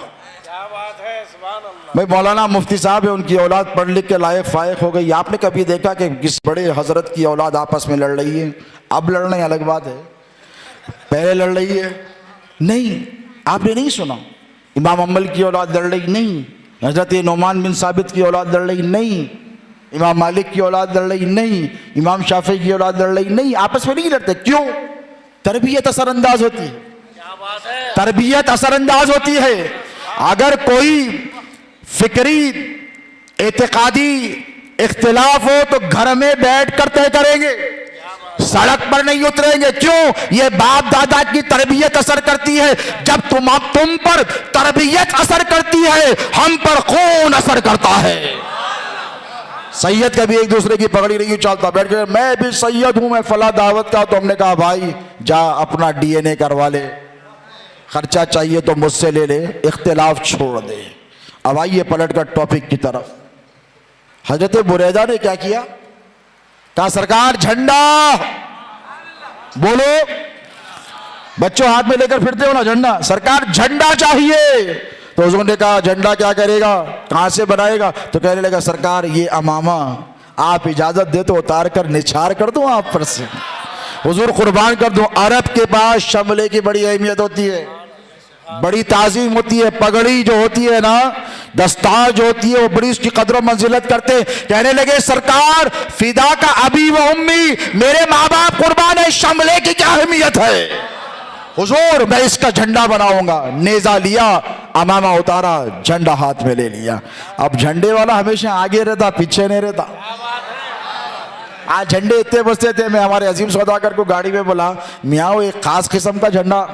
کیا بات ہے، سبحان اللہ. بھائی مولانا مفتی صاحب ہے، ان کی اولاد پڑھ لکھ کے لائق فائق ہو گئی. آپ نے کبھی دیکھا کہ کس بڑے حضرت کی اولاد آپس میں لڑ رہی ہے؟ اب لڑ رہے ہیں الگ بات ہے، پہلے لڑ رہی ہے نہیں. آپ نے نہیں سنا امام امل کی اولاد لڑ رہی نہیں، حضرت نعمان بن ثابت کی اولاد لڑ رہی نہیں، امام مالک کی اولاد لڑ رہی نہیں، امام شافعی کی اولاد لڑ رہی نہیں. آپس میں نہیں لڑتے. کیوں؟ تربیت اثر انداز ہوتی ہے، کیا بات ہے. تربیت اثر انداز ہوتی ہے. اگر کوئی فکری اعتقادی اختلاف ہو تو گھر میں بیٹھ کر طے کریں گے، سڑک پر نہیں اتریں گے. کیوں؟ یہ باپ دادا کی تربیت اثر کرتی ہے. جب تم پر تربیت اثر کرتی ہے، ہم پر خون اثر کرتا ہے. سید کبھی ایک دوسرے کی پگڑی نہیں اچھالتا. بیٹھ کے میں بھی سید ہوں، میں فلاں دعوت کا. تو ہم نے کہا بھائی جا اپنا ڈی این اے کروا لے، خرچہ چاہیے تو مجھ سے لے لے، اختلاف چھوڑ دے. اب آئیے پلٹ کر ٹاپک کی طرف. حضرت بریدہ نے کیا کیا؟ کہا سرکار جھنڈا. بولو بچوں ہاتھ میں لے کر پھرتے ہو نا جھنڈا. سرکار جھنڈا چاہیے. تو حضور نے کہا جھنڈا کیا کرے گا، کہاں سے بنائے گا؟ تو کہنے لگا سرکار یہ امامہ آپ اجازت دے تو اتار کر نچھار کر دوں آپ پر سے. حضور قربان کر دوں. عرب کے پاس شملے کی بڑی اہمیت ہوتی ہے، بڑی تعظیم ہوتی ہے. پگڑی جو ہوتی ہے نا، دستار جو ہوتی ہے، وہ بڑی اس کی قدر و منزلت کرتے. کہنے لگے سرکار فدا کا ابی و امی، میرے ماں باپ قربان ہے، شملے کی کیا اہمیت ہے. حضور میں اس کا جھنڈا بناؤں گا. نیزہ لیا، امامہ اتارا، جھنڈا ہاتھ میں لے لیا. اب جھنڈے والا ہمیشہ آگے رہتا، پیچھے نہیں رہتا. آج جھنڈے اتنے بستے تھے. میں ہمارے عظیم سوداگر کو گاڑی میں بولا میاں وہ ایک خاص قسم کا جھنڈا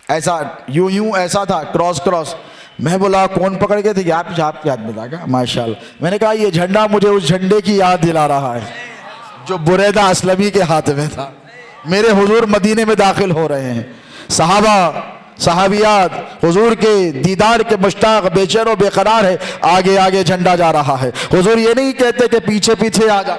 ایسا یوں ایسا تھا، کراس. میں بولا کون پکڑ کے تھے؟ آپ کے ہاتھ میں تھا. ماشاءاللہ. میں نے کہا یہ جھنڈا مجھے اس جھنڈے کی یاد دلا رہا ہے جو بریدہ اسلمی کے ہاتھ میں تھا. میرے حضور مدینے میں داخل ہو رہے ہیں. صحابہ صحابیات حضور کے دیدار کے مشتاق، بے چین و بے قرار ہے. آگے آگے جھنڈا جا رہا ہے. حضور یہ نہیں کہتے کہ پیچھے پیچھے آ جا،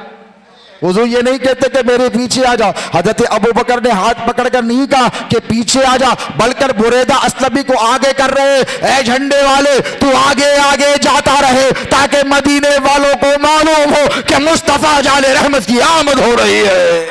حضور یہ نہیں کہتے کہ میرے پیچھے آ جا. حضرت ابو بکر نے ہاتھ پکڑ کر نہیں کہا کہ پیچھے آ جا، بلکہ بریدہ اسلمی کو آگے کر رہے. اے جھنڈے والے تو آگے آگے جاتا رہے تاکہ مدینے والوں کو معلوم ہو کہ مصطفیٰ جان رحمت کی آمد ہو رہی ہے.